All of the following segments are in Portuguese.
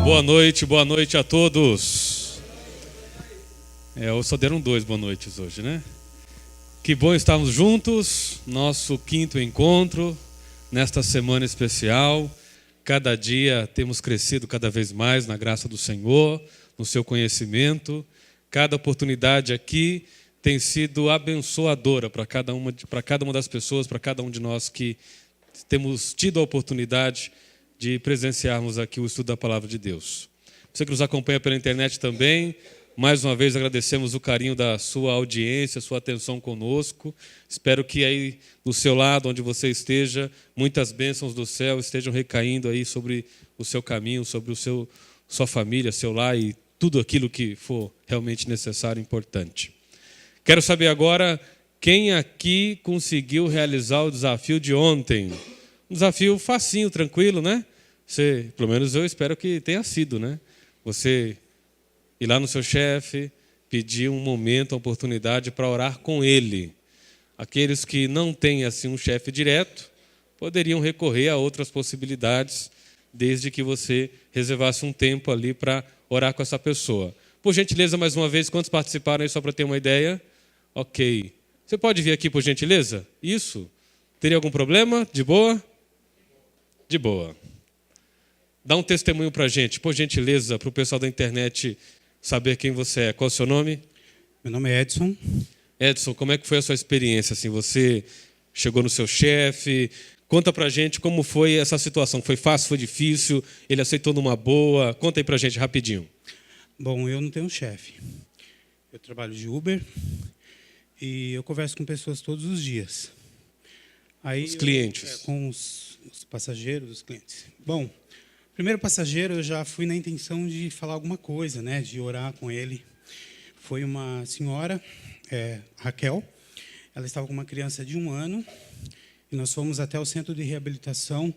Boa noite a todos. Só deram 2 boa noites hoje, né? Que bom estarmos juntos, nosso 5º encontro, nesta semana especial. Cada dia temos crescido cada vez mais na graça do Senhor, no seu conhecimento. Cada oportunidade aqui tem sido abençoadora para cada uma das pessoas, para cada um de nós que temos tido a oportunidade de presenciarmos aqui o estudo da Palavra de Deus. Você que nos acompanha pela internet também, mais uma vez agradecemos o carinho da sua audiência, sua atenção conosco. Espero que aí do seu lado, onde você esteja, muitas bênçãos do céu estejam recaindo aí sobre o seu caminho, sobre sua família, seu lar e tudo aquilo que for realmente necessário e importante. Quero saber agora quem aqui conseguiu realizar o desafio de ontem. Um desafio facinho, tranquilo, né? Pelo menos eu espero que tenha sido, né? Você ir lá no seu chefe, pedir um momento, uma oportunidade para orar com ele. Aqueles que não têm assim um chefe direto, poderiam recorrer a outras possibilidades, desde que você reservasse um tempo ali para orar com essa pessoa. Por gentileza, mais uma vez, quantos participaram aí só para ter uma ideia? Ok. Você pode vir aqui, por gentileza? Isso. Teria algum problema? De boa? De boa. Dá um testemunho para a gente, por gentileza, para o pessoal da internet saber quem você é. Qual é o seu nome? Meu nome é Edson. Edson, como é que foi a sua experiência? Assim, você chegou no seu chefe, conta para a gente como foi essa situação. Foi fácil, foi difícil? Ele aceitou numa boa? Conta aí para a gente rapidinho. Bom, eu não tenho chefe. Eu trabalho de Uber e eu converso com pessoas todos os dias. Aí os clientes? Com os passageiros, os clientes. Bom, primeiro passageiro, eu já fui na intenção de falar alguma coisa, né, de orar com ele. Foi uma senhora, Raquel. Ela estava com uma criança de 1 ano e nós fomos até o centro de reabilitação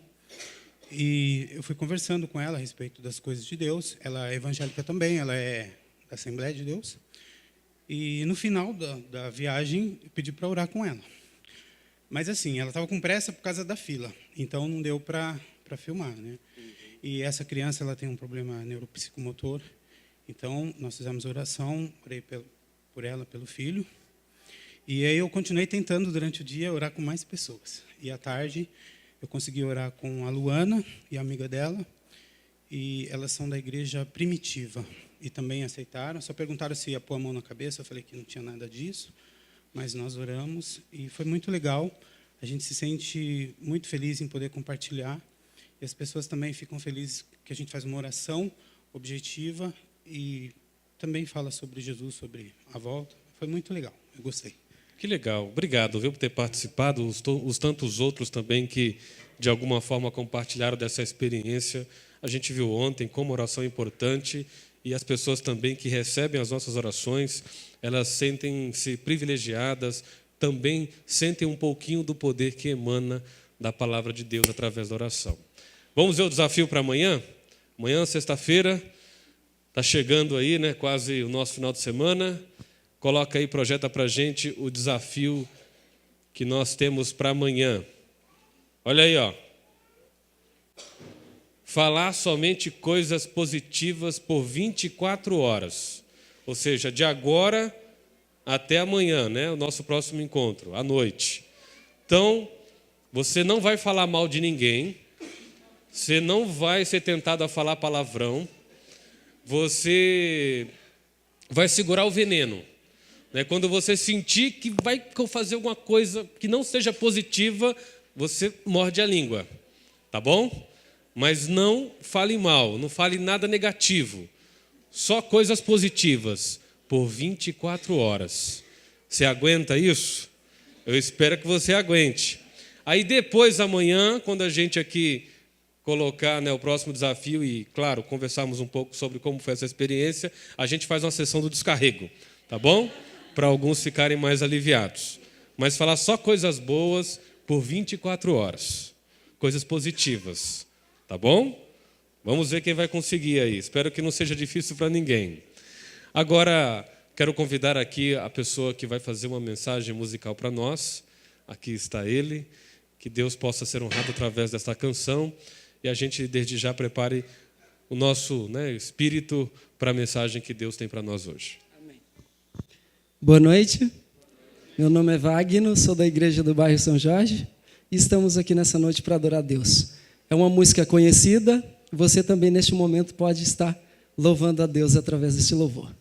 e eu fui conversando com ela a respeito das coisas de Deus. Ela é evangélica também, ela é da Assembleia de Deus. E no final da viagem, eu pedi para orar com ela. Mas assim, ela estava com pressa por causa da fila, então não deu para filmar, né? E essa criança, ela tem um problema neuropsicomotor. Então, nós fizemos oração, orei por ela, pelo filho. E aí eu continuei tentando, durante o dia, orar com mais pessoas. E à tarde, eu consegui orar com a Luana e a amiga dela. E elas são da igreja primitiva. E também aceitaram. Só perguntaram se ia pôr a mão na cabeça. Eu falei que não tinha nada disso. Mas nós oramos. E foi muito legal. A gente se sente muito feliz em poder compartilhar. E as pessoas também ficam felizes que a gente faz uma oração objetiva e também fala sobre Jesus, sobre a volta. Foi muito legal, eu gostei. Que legal, obrigado, viu, por ter participado, os tantos outros também que de alguma forma compartilharam dessa experiência. A gente viu ontem como oração é importante e as pessoas também que recebem as nossas orações, elas sentem-se privilegiadas, também sentem um pouquinho do poder que emana da palavra de Deus através da oração. Vamos ver o desafio para amanhã? Amanhã, sexta-feira, está chegando aí, né, quase o nosso final de semana. Coloca aí, projeta para a gente o desafio que nós temos para amanhã. Olha aí, ó. Falar somente coisas positivas por 24 horas. Ou seja, de agora até amanhã, né, o nosso próximo encontro, à noite. Então, você não vai falar mal de ninguém. Você não vai ser tentado a falar palavrão. Você vai segurar o veneno. Quando você sentir que vai fazer alguma coisa que não seja positiva, você morde a língua. Tá bom? Mas não fale mal, não fale nada negativo. Só coisas positivas por 24 horas. Você aguenta isso? Eu espero que você aguente. Aí depois, amanhã, quando a gente aqui colocar, né, o próximo desafio e, claro, conversarmos um pouco sobre como foi essa experiência, a gente faz uma sessão do descarrego, tá bom? Para alguns ficarem mais aliviados. Mas falar só coisas boas por 24 horas. Coisas positivas, tá bom? Vamos ver quem vai conseguir aí. Espero que não seja difícil para ninguém. Agora, quero convidar aqui a pessoa que vai fazer uma mensagem musical para nós. Aqui está ele. Que Deus possa ser honrado através desta canção. E a gente, desde já, prepare o nosso, espírito para a mensagem que Deus tem para nós hoje. Amém. Boa noite. Meu nome é Wagner, sou da igreja do bairro São Jorge e estamos aqui nessa noite para adorar a Deus. É uma música conhecida, você também neste momento pode estar louvando a Deus através deste louvor.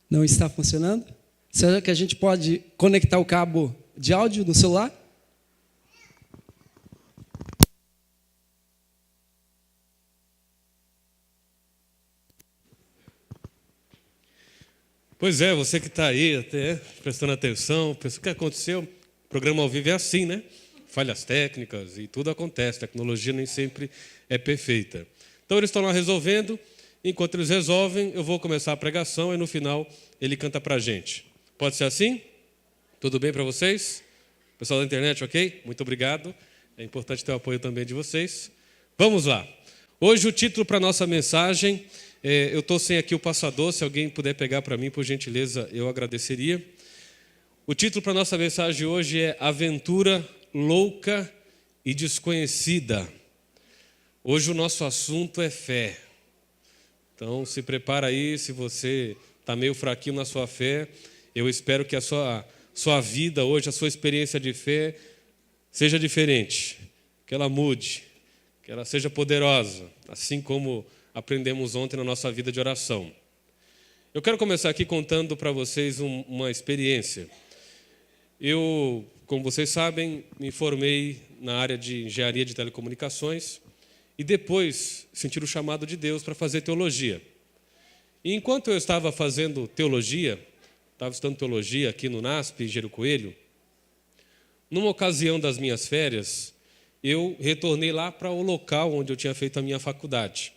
Não está funcionando? Será que a gente pode conectar o cabo de áudio no celular? Pois é, você que está aí até prestando atenção, pensa o que aconteceu. O programa ao vivo é assim, né? Falhas técnicas e tudo acontece. A tecnologia nem sempre é perfeita. Então eles estão lá resolvendo. Enquanto eles resolvem, eu vou começar a pregação e no final ele canta para a gente. Pode ser assim? Tudo bem para vocês? Pessoal da internet, ok? Muito obrigado. É importante ter o apoio também de vocês. Vamos lá. Hoje o título para a nossa mensagem, eu estou sem aqui o passador, se alguém puder pegar para mim, por gentileza, eu agradeceria. O título para a nossa mensagem hoje é Aventura Louca e Desconhecida. Hoje o nosso assunto é fé. Então, se prepara aí, se você está meio fraquinho na sua fé, eu espero que a sua vida hoje, a sua experiência de fé, seja diferente, que ela mude, que ela seja poderosa, assim como aprendemos ontem na nossa vida de oração. Eu quero começar aqui contando para vocês uma experiência. Eu, como vocês sabem, me formei na área de engenharia de telecomunicações, e depois sentir o chamado de Deus para fazer teologia. E enquanto eu estava fazendo teologia, estava estudando teologia aqui no NASP, em Gero Coelho, numa ocasião das minhas férias, eu retornei lá para o local onde eu tinha feito a minha faculdade.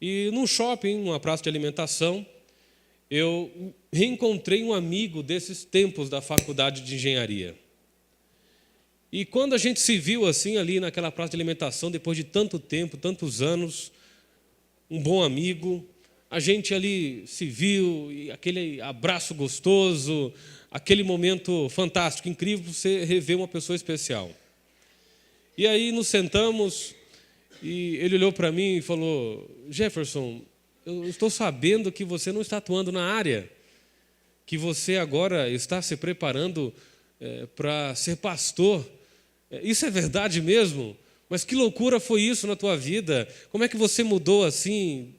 E num shopping, numa praça de alimentação, eu reencontrei um amigo desses tempos da faculdade de engenharia. E quando a gente se viu assim ali naquela praça de alimentação, depois de tanto tempo, tantos anos, um bom amigo, a gente ali se viu, e aquele abraço gostoso, aquele momento fantástico, incrível, você rever uma pessoa especial. E aí nos sentamos, e ele olhou para mim e falou: Jefferson, eu estou sabendo que você não está atuando na área, que você agora está se preparando para ser pastor. Isso é verdade mesmo? Mas que loucura foi isso na tua vida? Como é que você mudou assim,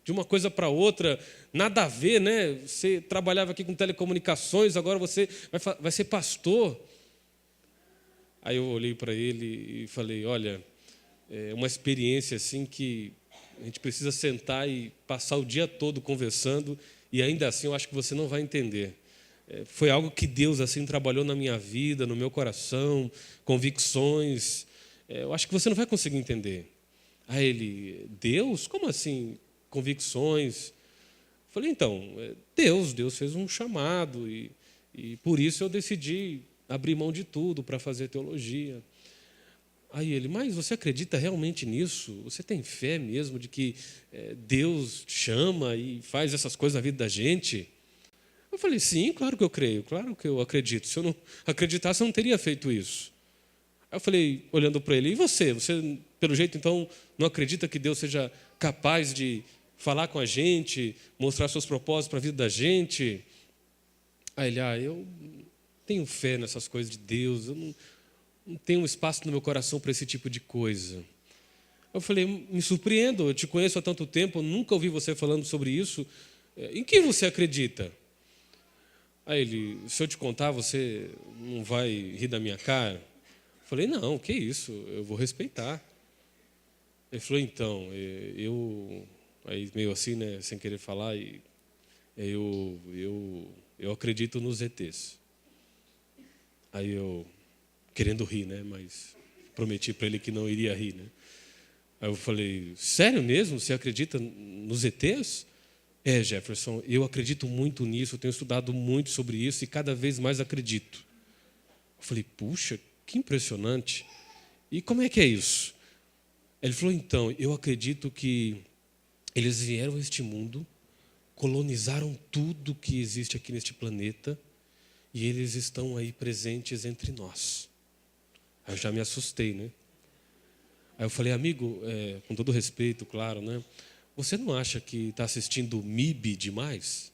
de uma coisa para outra? Nada a ver, né? Você trabalhava aqui com telecomunicações, agora você vai ser pastor. Aí eu olhei para ele e falei: olha, é uma experiência assim que a gente precisa sentar e passar o dia todo conversando, e ainda assim eu acho que você não vai entender. Foi algo que Deus assim trabalhou na minha vida, no meu coração, convicções. Eu acho que você não vai conseguir entender. Aí ele: Deus? Como assim convicções? Falei: então, Deus fez um chamado e por isso eu decidi abrir mão de tudo para fazer teologia. Aí ele: mas você acredita realmente nisso? Você tem fé mesmo de que Deus chama e faz essas coisas na vida da gente? Eu falei: sim, claro que eu creio, claro que eu acredito. Se eu não acreditasse, eu não teria feito isso. Aí eu falei, olhando para ele: e você? Você, pelo jeito, então, não acredita que Deus seja capaz de falar com a gente, mostrar seus propósitos para a vida da gente. Aí ele, eu tenho fé nessas coisas de Deus, eu não tenho um espaço no meu coração para esse tipo de coisa. Eu falei, me surpreendo, eu te conheço há tanto tempo, eu nunca ouvi você falando sobre isso. Em que você acredita? Aí ele, se eu te contar, você não vai rir da minha cara? Eu falei, não, que isso, eu vou respeitar. Ele falou, então, aí meio assim, né, sem querer falar, eu acredito nos ETs. Aí eu, querendo rir, né, mas prometi para ele que não iria rir, né. Aí eu falei, sério mesmo? Você acredita nos ETs? Jefferson, eu acredito muito nisso, eu tenho estudado muito sobre isso e cada vez mais acredito. Eu falei, puxa, que impressionante. E como é que é isso? Ele falou, então, eu acredito que eles vieram a este mundo, colonizaram tudo que existe aqui neste planeta e eles estão aí presentes entre nós. Aí eu já me assustei, né? Aí eu falei, amigo, com todo respeito, claro, né? Você não acha que está assistindo MIB demais?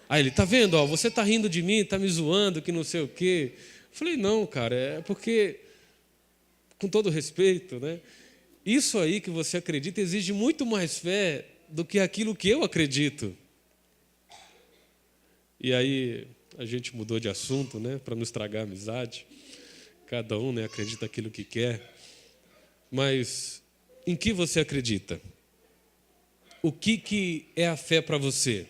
Aí ele, tá vendo? Você está rindo de mim, está me zoando, que não sei o quê. Eu falei, não, cara, é porque, com todo respeito, né? Isso aí que você acredita exige muito mais fé do que aquilo que eu acredito. E aí a gente mudou de assunto, né? Para não estragar a amizade. Cada um, né, acredita aquilo que quer. Mas em que você acredita? O que é a fé para você?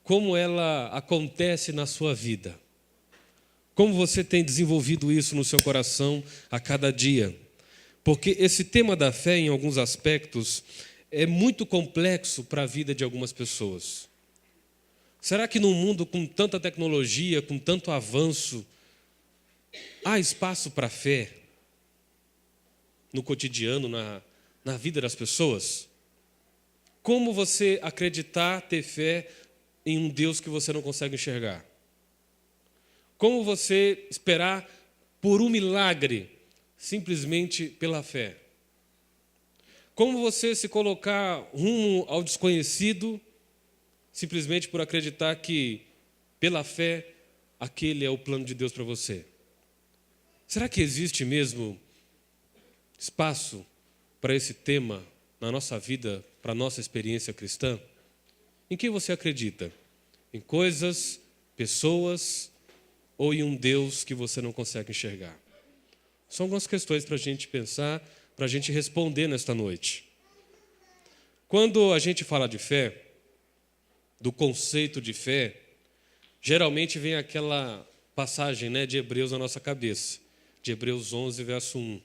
Como ela acontece na sua vida? Como você tem desenvolvido isso no seu coração a cada dia? Porque esse tema da fé, em alguns aspectos, é muito complexo para a vida de algumas pessoas. Será que num mundo com tanta tecnologia, com tanto avanço, há espaço para a fé no cotidiano, na vida das pessoas? Como você acreditar, ter fé em um Deus que você não consegue enxergar? Como você esperar por um milagre simplesmente pela fé? Como você se colocar rumo ao desconhecido simplesmente por acreditar que, pela fé, aquele é o plano de Deus para você? Será que existe mesmo espaço para esse tema na nossa vida, para a nossa experiência cristã? Em que você acredita? Em coisas, pessoas ou em um Deus que você não consegue enxergar? São algumas questões para a gente pensar, para a gente responder nesta noite. Quando a gente fala de fé, do conceito de fé, geralmente vem aquela passagem, né, de Hebreus na nossa cabeça, de Hebreus 11, verso 1.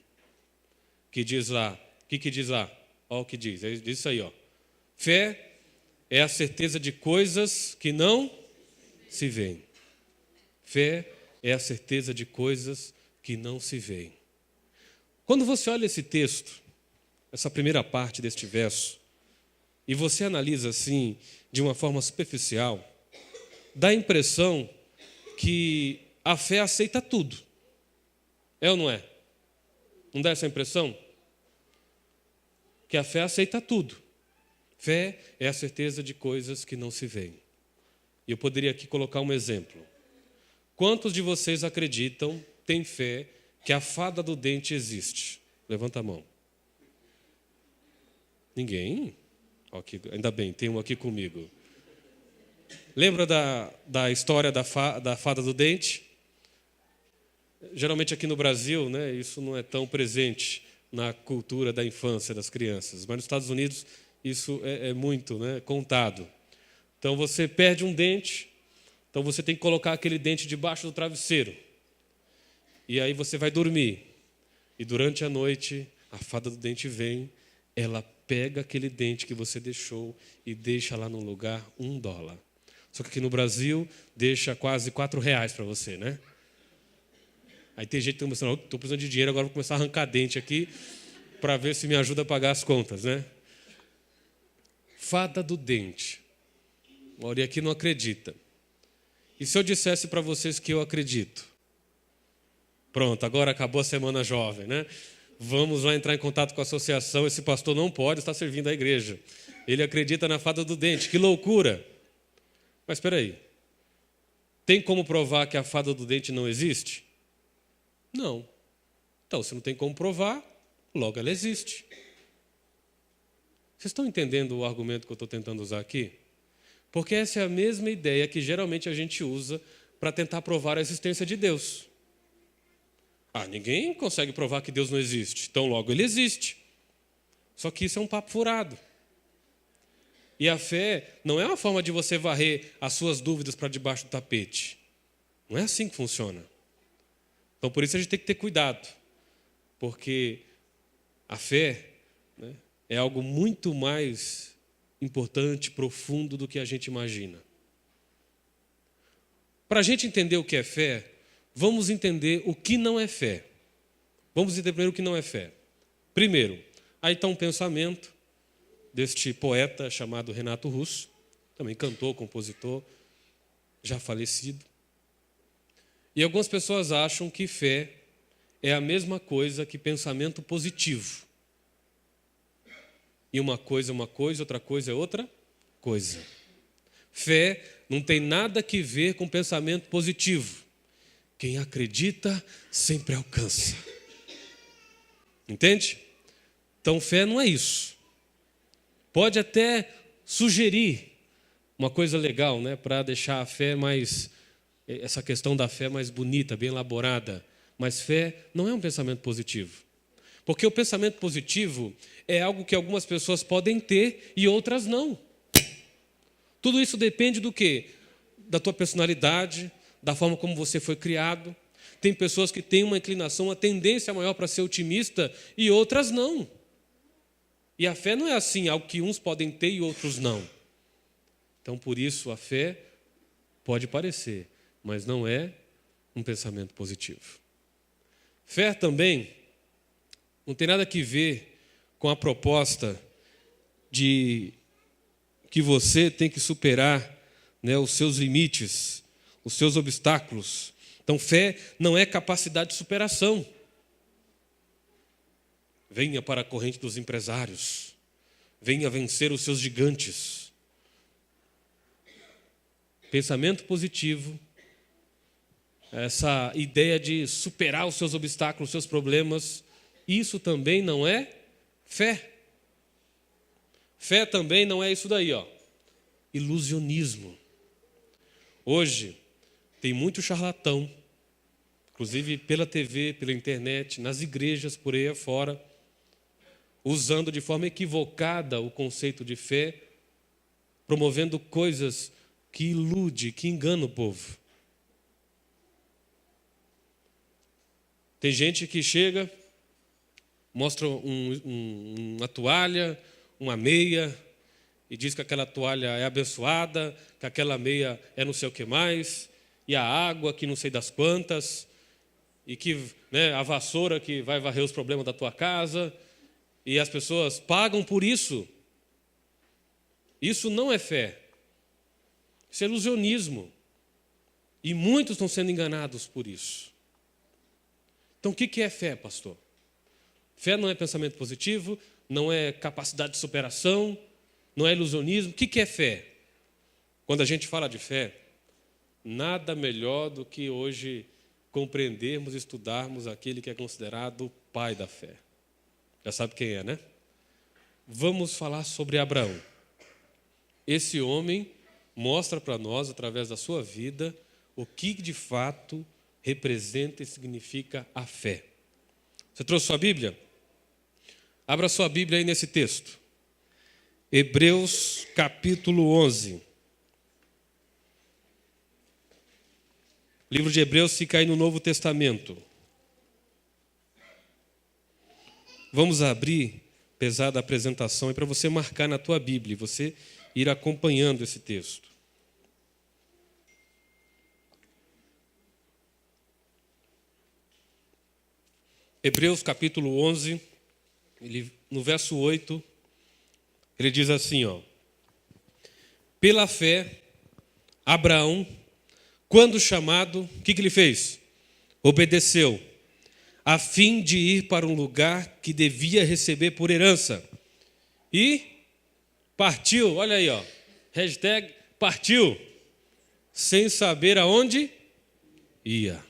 Que diz lá, o que diz lá? Olha o que diz, diz isso aí, ó. Fé é a certeza de coisas que não se veem. Fé é a certeza de coisas que não se veem. Quando você olha esse texto, essa primeira parte deste verso, e você analisa assim, de uma forma superficial, dá a impressão que a fé aceita tudo. É ou não é? Não dá essa impressão? Que a fé aceita tudo. Fé é a certeza de coisas que não se veem. E eu poderia aqui colocar um exemplo. Quantos de vocês acreditam, têm fé, que a fada do dente existe? Levanta a mão. Ninguém? Okay, ainda bem, tem um aqui comigo. Lembra da história da fada do dente? Geralmente aqui no Brasil, né, isso não é tão presente na cultura da infância das crianças, mas nos Estados Unidos isso é muito, né, contado. Então você perde um dente, então você tem que colocar aquele dente debaixo do travesseiro. E aí você vai dormir. E durante a noite, a fada do dente vem, ela pega aquele dente que você deixou e deixa lá no lugar $1. Só que aqui no Brasil, deixa quase R$4 para você, né? Aí tem gente que está pensando, estou precisando de dinheiro, agora vou começar a arrancar dente aqui para ver se me ajuda a pagar as contas, né? Fada do dente. A maioria aqui não acredita. E se eu dissesse para vocês que eu acredito? Pronto, agora acabou a semana jovem, né? Vamos lá entrar em contato com a associação. Esse pastor não pode estar servindo a igreja. Ele acredita na fada do dente. Que loucura! Mas espera aí. Tem como provar que a fada do dente não existe? Não. Então, se não tem como provar, logo ela existe. Vocês estão entendendo o argumento que eu estou tentando usar aqui? Porque essa é a mesma ideia que geralmente a gente usa para tentar provar a existência de Deus. Ninguém consegue provar que Deus não existe, então logo ele existe. Só que isso é um papo furado. E a fé não é uma forma de você varrer as suas dúvidas para debaixo do tapete. Não é assim que funciona. Então por isso a gente tem que ter cuidado, porque a fé, né, é algo muito mais importante, profundo do que a gente imagina. Para a gente entender o que é fé, vamos entender o que não é fé. Vamos entender primeiro o que não é fé. Primeiro, aí está um pensamento deste poeta chamado Renato Russo, também cantor, compositor, já falecido. E algumas pessoas acham que fé é a mesma coisa que pensamento positivo. E uma coisa é uma coisa, outra coisa é outra coisa. Fé não tem nada que ver com pensamento positivo. Quem acredita sempre alcança. Entende? Então, fé não é isso. Pode até sugerir uma coisa legal, né, para deixar a fé mais, essa questão da fé mais bonita, bem elaborada. Mas fé não é um pensamento positivo. Porque o pensamento positivo é algo que algumas pessoas podem ter e outras não. Tudo isso depende do quê? Da tua personalidade, da forma como você foi criado. Tem pessoas que têm uma inclinação, uma tendência maior para ser otimista e outras não. E a fé não é assim, algo que uns podem ter e outros não. Então, por isso, a fé pode parecer, mas não é um pensamento positivo. Fé também não tem nada que ver com a proposta de que você tem que superar, né, os seus limites, os seus obstáculos. Então, fé não é capacidade de superação. Venha para a corrente dos empresários. Venha vencer os seus gigantes. Pensamento positivo, essa ideia de superar os seus obstáculos, os seus problemas, isso também não é fé. Fé também não é isso daí, ilusionismo. Hoje, tem muito charlatão, inclusive pela TV, pela internet, nas igrejas, por aí afora, usando de forma equivocada o conceito de fé, promovendo coisas que iludem, que enganam o povo. Tem gente que chega, mostra uma toalha, uma meia, e diz que aquela toalha é abençoada, que aquela meia é não sei o que mais, e a água que não sei das quantas, e que, né, a vassoura que vai varrer os problemas da tua casa, e as pessoas pagam por isso. Isso não é fé. Isso é ilusionismo. E muitos estão sendo enganados por isso. Então, o que é fé, pastor? Fé não é pensamento positivo, não é capacidade de superação, não é ilusionismo. O que é fé? Quando a gente fala de fé, nada melhor do que hoje compreendermos e estudarmos aquele que é considerado o pai da fé. Já sabe quem é, né? Vamos falar sobre Abraão. Esse homem mostra para nós, através da sua vida, o que de fato representa e significa a fé. Você trouxe sua Bíblia? Abra sua Bíblia aí nesse texto. Hebreus capítulo 11. O livro de Hebreus fica aí no Novo Testamento. Vamos abrir, apesar da apresentação, é para você marcar na tua Bíblia, você ir acompanhando esse texto. Hebreus capítulo 11, no verso 8, ele diz assim, pela fé, Abraão, quando chamado, o que ele fez? Obedeceu, a fim de ir para um lugar que devia receber por herança. E partiu, olha aí, ó, hashtag partiu, sem saber aonde ia.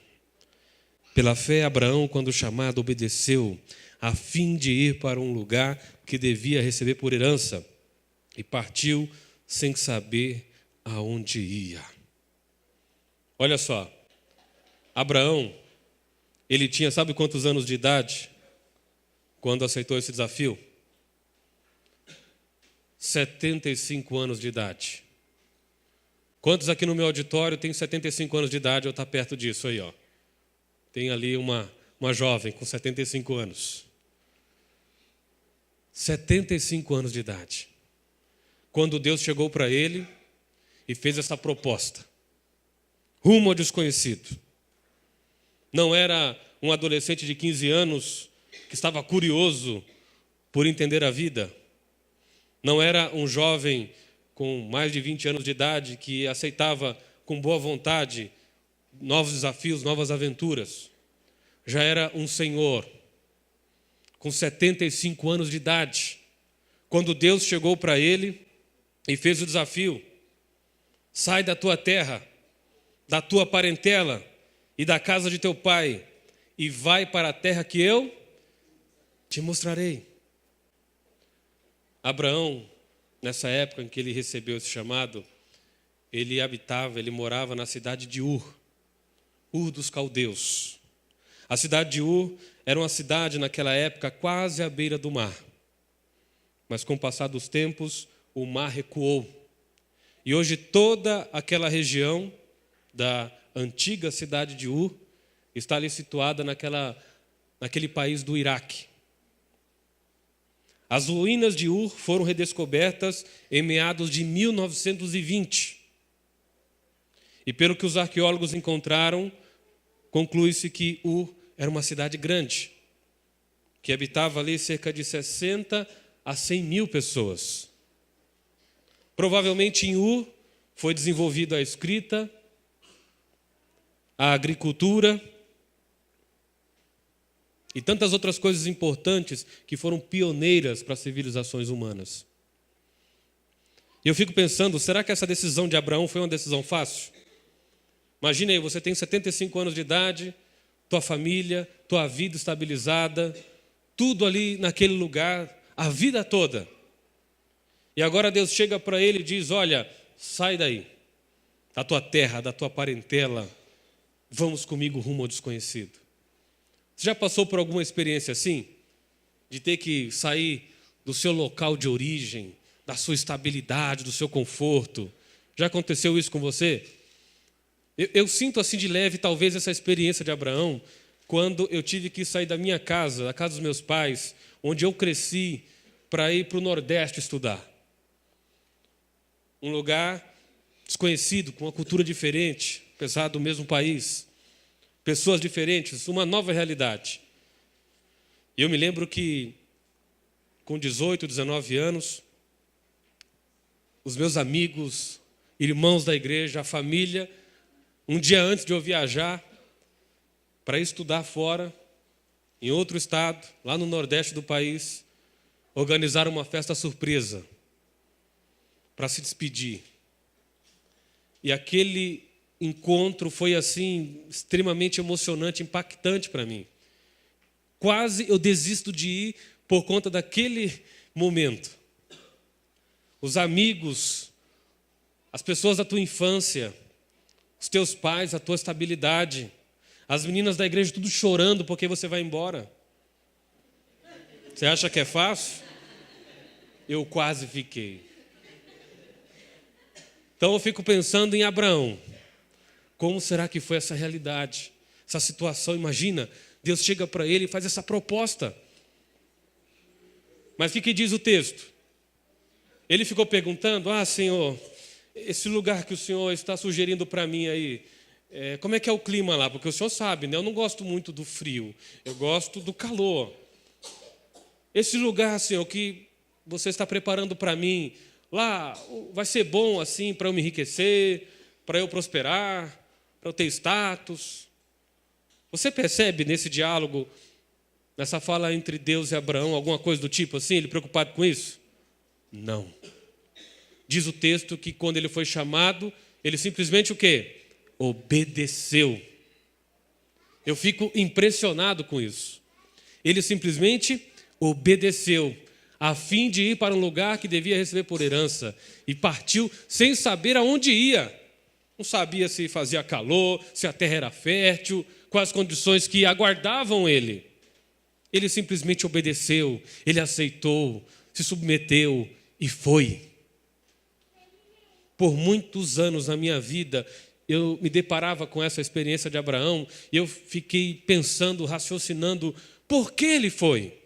Pela fé, Abraão, quando chamado, obedeceu, a fim de ir para um lugar que devia receber por herança, e partiu sem saber aonde ia. Olha só, Abraão, ele tinha, sabe quantos anos de idade quando aceitou esse desafio? 75 anos de idade. Quantos aqui no meu auditório têm 75 anos de idade ou está perto disso aí, ó? Tem ali uma jovem com 75 anos. 75 anos de idade. Quando Deus chegou para ele e fez essa proposta, rumo ao desconhecido. Não era um adolescente de 15 anos que estava curioso por entender a vida. Não era um jovem com mais de 20 anos de idade que aceitava com boa vontade novos desafios, novas aventuras. Já era um senhor com 75 anos de idade, quando Deus chegou para ele e fez o desafio: sai da tua terra, da tua parentela e da casa de teu pai, e vai para a terra que eu te mostrarei. Abraão, nessa época em que ele recebeu esse chamado, ele morava na cidade de Ur dos caldeus. A cidade de Ur era uma cidade naquela época quase à beira do mar. Mas com o passar dos tempos, o mar recuou. E hoje toda aquela região da antiga cidade de Ur está ali situada naquele país do Iraque. As ruínas de Ur foram redescobertas em meados de 1920. E pelo que os arqueólogos encontraram, conclui-se que Ur era uma cidade grande, que habitava ali cerca de 60 a 100 mil pessoas. Provavelmente em Ur foi desenvolvida a escrita, a agricultura e tantas outras coisas importantes que foram pioneiras para as civilizações humanas. E eu fico pensando, será que essa decisão de Abraão foi uma decisão fácil? Imagina aí, você tem 75 anos de idade, tua família, tua vida estabilizada, tudo ali naquele lugar, a vida toda. E agora Deus chega para ele e diz: olha, sai daí, da tua terra, da tua parentela, vamos comigo rumo ao desconhecido. Você já passou por alguma experiência assim? De ter que sair do seu local de origem, da sua estabilidade, do seu conforto? Já aconteceu isso com você? Eu sinto assim de leve, talvez, essa experiência de Abraão, quando eu tive que sair da minha casa, da casa dos meus pais, onde eu cresci, para ir para o Nordeste estudar. Um lugar desconhecido, com uma cultura diferente, apesar do mesmo país. Pessoas diferentes, uma nova realidade. E eu me lembro que, com 18, 19 anos, os meus amigos, irmãos da igreja, a família, um dia antes de eu viajar para estudar fora, em outro estado, lá no Nordeste do país, organizaram uma festa surpresa para se despedir. E aquele encontro foi assim extremamente emocionante, impactante para mim. Quase eu desisto de ir por conta daquele momento. Os amigos, as pessoas da tua infância, os teus pais, a tua estabilidade, as meninas da igreja tudo chorando porque você vai embora. Você acha que é fácil? Eu quase fiquei. Então eu fico pensando em Abraão. Como será que foi essa realidade, essa situação? Imagina, Deus chega para ele e faz essa proposta. Mas o que diz o texto? Ele ficou perguntando: Senhor, esse lugar que o Senhor está sugerindo para mim aí, como é que é o clima lá? Porque o Senhor sabe, né? Eu não gosto muito do frio, eu gosto do calor. Esse lugar, Senhor, que você está preparando para mim, lá vai ser bom assim para eu me enriquecer, para eu prosperar, para eu ter status? Você percebe nesse diálogo, nessa fala entre Deus e Abraão, alguma coisa do tipo assim, ele preocupado com isso? Não. Diz o texto que quando ele foi chamado, ele simplesmente o quê? Obedeceu. Eu fico impressionado com isso. Ele simplesmente obedeceu, a fim de ir para um lugar que devia receber por herança, e partiu sem saber aonde ia. Não sabia se fazia calor, se a terra era fértil, quais as condições que aguardavam ele. Ele simplesmente obedeceu, ele aceitou, se submeteu e foi. Por muitos anos na minha vida, eu me deparava com essa experiência de Abraão e eu fiquei pensando, raciocinando, por que ele foi?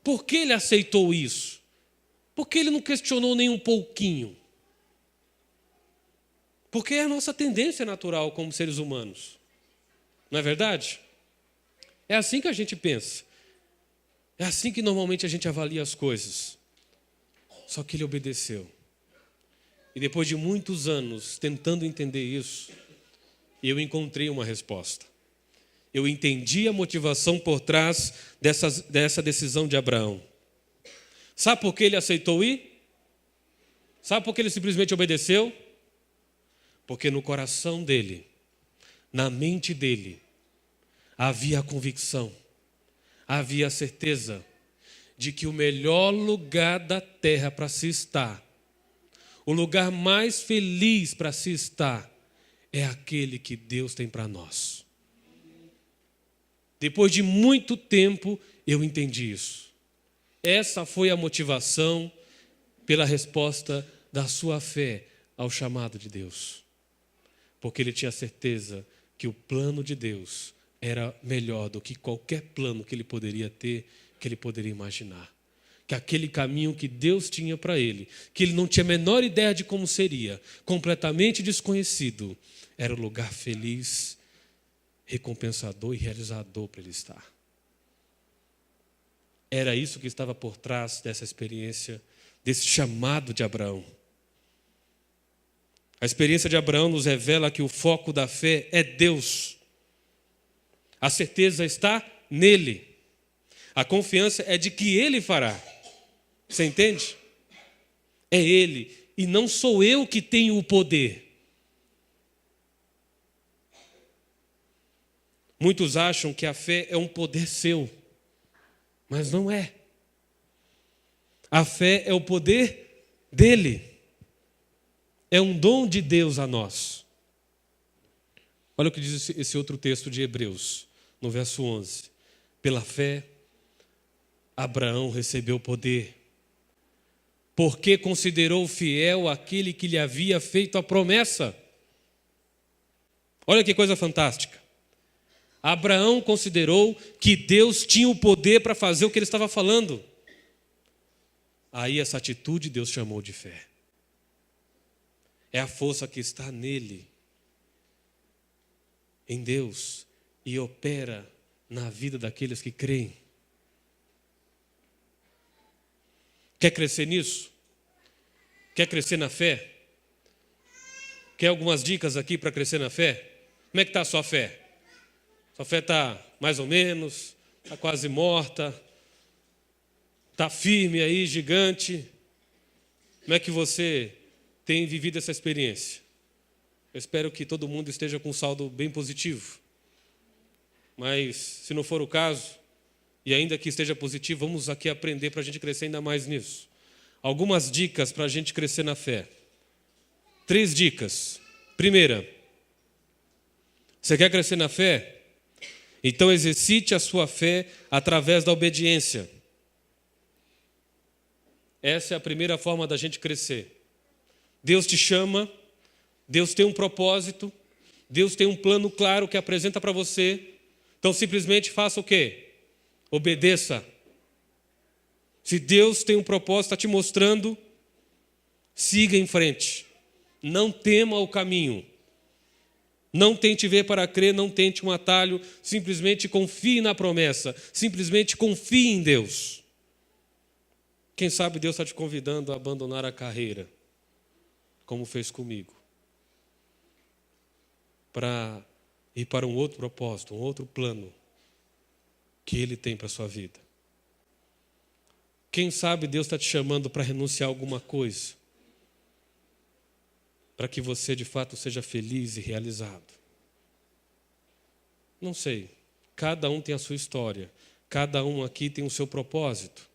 Por que ele aceitou isso? Por que ele não questionou nem um pouquinho? Porque é a nossa tendência natural como seres humanos. Não é verdade? É assim que a gente pensa. É assim que normalmente a gente avalia as coisas. Só que ele obedeceu. E depois de muitos anos tentando entender isso, eu encontrei uma resposta. Eu entendi a motivação por trás dessa decisão de Abraão. Sabe por que ele aceitou ir? Sabe por que ele simplesmente obedeceu? Porque no coração dele, na mente dele, havia a convicção, havia a certeza de que o melhor lugar da terra para se estar, o lugar mais feliz para se estar, é aquele que Deus tem para nós. Depois de muito tempo, eu entendi isso. Essa foi a motivação pela resposta da sua fé ao chamado de Deus. Porque ele tinha certeza que o plano de Deus era melhor do que qualquer plano que ele poderia ter, que ele poderia imaginar. Que aquele caminho que Deus tinha para ele, que ele não tinha a menor ideia de como seria, completamente desconhecido, era o lugar feliz, recompensador e realizador para ele estar. Era isso que estava por trás dessa experiência, desse chamado de Abraão. A experiência de Abraão nos revela que o foco da fé é Deus. A certeza está nele. A confiança é de que ele fará. Você entende? É ele e não sou eu que tenho o poder. Muitos acham que a fé é um poder seu, mas não é. A fé é o poder dele. É um dom de Deus a nós. Olha o que diz esse outro texto de Hebreus, no verso 11. Pela fé, Abraão recebeu poder, porque considerou fiel aquele que lhe havia feito a promessa. Olha que coisa fantástica. Abraão considerou que Deus tinha o poder para fazer o que ele estava falando. Aí essa atitude Deus chamou de fé. É a força que está nele, em Deus, e opera na vida daqueles que creem. Quer crescer nisso? Quer crescer na fé? Quer algumas dicas aqui para crescer na fé? Como é que está a sua fé? Sua fé está mais ou menos, está quase morta, está firme aí, gigante. Como é que você tem vivido essa experiência? Eu espero que todo mundo esteja com um saldo bem positivo. Mas, se não for o caso, e ainda que esteja positivo, vamos aqui aprender para a gente crescer ainda mais nisso. Algumas dicas para a gente crescer na fé. 3 dicas. Primeira, você quer crescer na fé? Então exercite a sua fé através da obediência. Essa é a primeira forma da gente crescer. Deus te chama, Deus tem um propósito, Deus tem um plano claro que apresenta para você. Então simplesmente faça o quê? Obedeça. Se Deus tem um propósito, está te mostrando, siga em frente. Não tema o caminho. Não tente ver para crer, não tente um atalho, simplesmente confie na promessa, simplesmente confie em Deus. Quem sabe Deus está te convidando a abandonar a carreira, como fez comigo. para ir para um outro propósito, um outro plano que Ele tem para a sua vida. Quem sabe Deus está te chamando para renunciar a alguma coisa, para que você de fato seja feliz e realizado. Não sei, cada um tem a sua história, cada um aqui tem o seu propósito.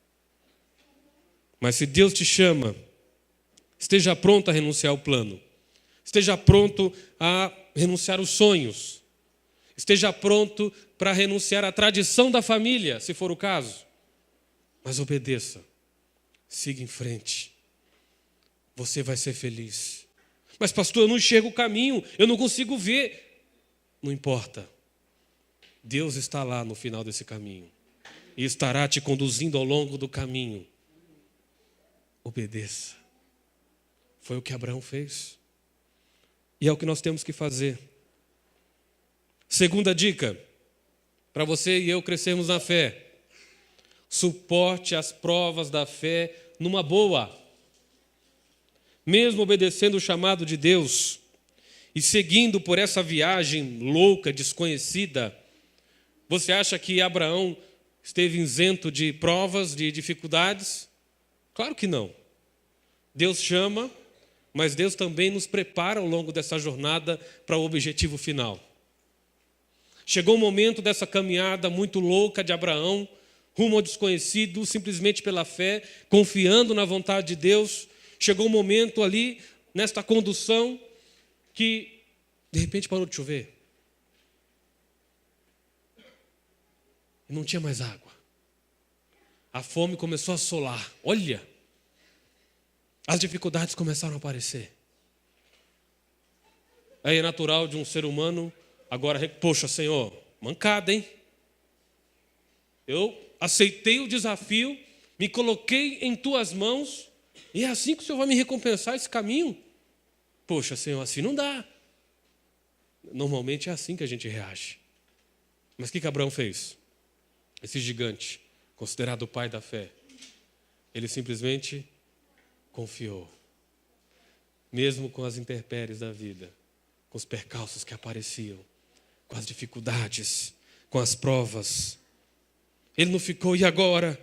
Mas se Deus te chama, esteja pronto a renunciar ao plano, esteja pronto a renunciar aos sonhos, esteja pronto para renunciar à tradição da família, se for o caso. Mas obedeça, siga em frente, você vai ser feliz. Mas pastor, eu não enxergo o caminho, eu não consigo ver. Não importa, Deus está lá no final desse caminho e estará te conduzindo ao longo do caminho. Obedeça. Foi o que Abraão fez. E é o que nós temos que fazer. Segunda dica, para você e eu crescermos na fé. Suporte as provas da fé numa boa. Mesmo obedecendo o chamado de Deus e seguindo por essa viagem louca, desconhecida, você acha que Abraão esteve isento de provas, de dificuldades? Claro que não. Deus chama, mas Deus também nos prepara ao longo dessa jornada para o objetivo final. Chegou o momento dessa caminhada muito louca de Abraão, rumo ao desconhecido, simplesmente pela fé, confiando na vontade de Deus. Chegou um momento ali, nesta condução, que de repente parou de chover. E não tinha mais água. A fome começou a assolar. Olha, as dificuldades começaram a aparecer. Aí é natural de um ser humano, agora, poxa, Senhor, mancada, hein? Eu aceitei o desafio, me coloquei em tuas mãos, e é assim que o Senhor vai me recompensar esse caminho? Poxa, Senhor, assim não dá. Normalmente é assim que a gente reage. Mas o que Abraão fez? Esse gigante, considerado o pai da fé, ele simplesmente confiou. Mesmo com as intempéries da vida, com os percalços que apareciam, com as dificuldades, com as provas, ele não ficou, e agora?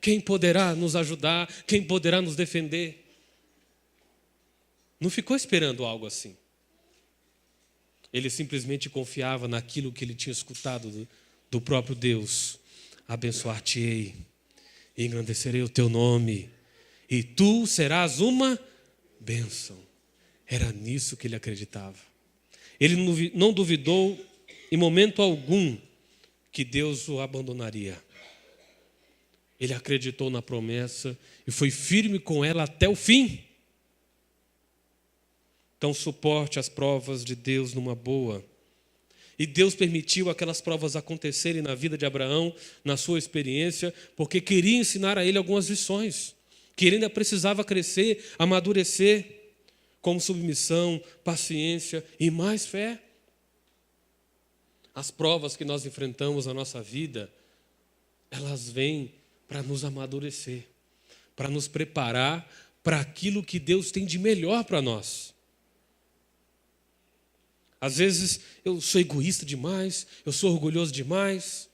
Quem poderá nos ajudar? Quem poderá nos defender? Não ficou esperando algo assim. Ele simplesmente confiava naquilo que ele tinha escutado do próprio Deus. Abençoar-te-ei, e engrandecerei o teu nome, e tu serás uma bênção. Era nisso que ele acreditava. Ele não duvidou em momento algum que Deus o abandonaria. Ele acreditou na promessa e foi firme com ela até o fim. Então suporte as provas de Deus numa boa. E Deus permitiu aquelas provas acontecerem na vida de Abraão, na sua experiência, porque queria ensinar a ele algumas lições, que ele ainda precisava crescer, amadurecer, como submissão, paciência e mais fé. As provas que nós enfrentamos na nossa vida, elas vêm para nos amadurecer, para nos preparar para aquilo que Deus tem de melhor para nós. Às vezes eu sou egoísta demais, eu sou orgulhoso demais,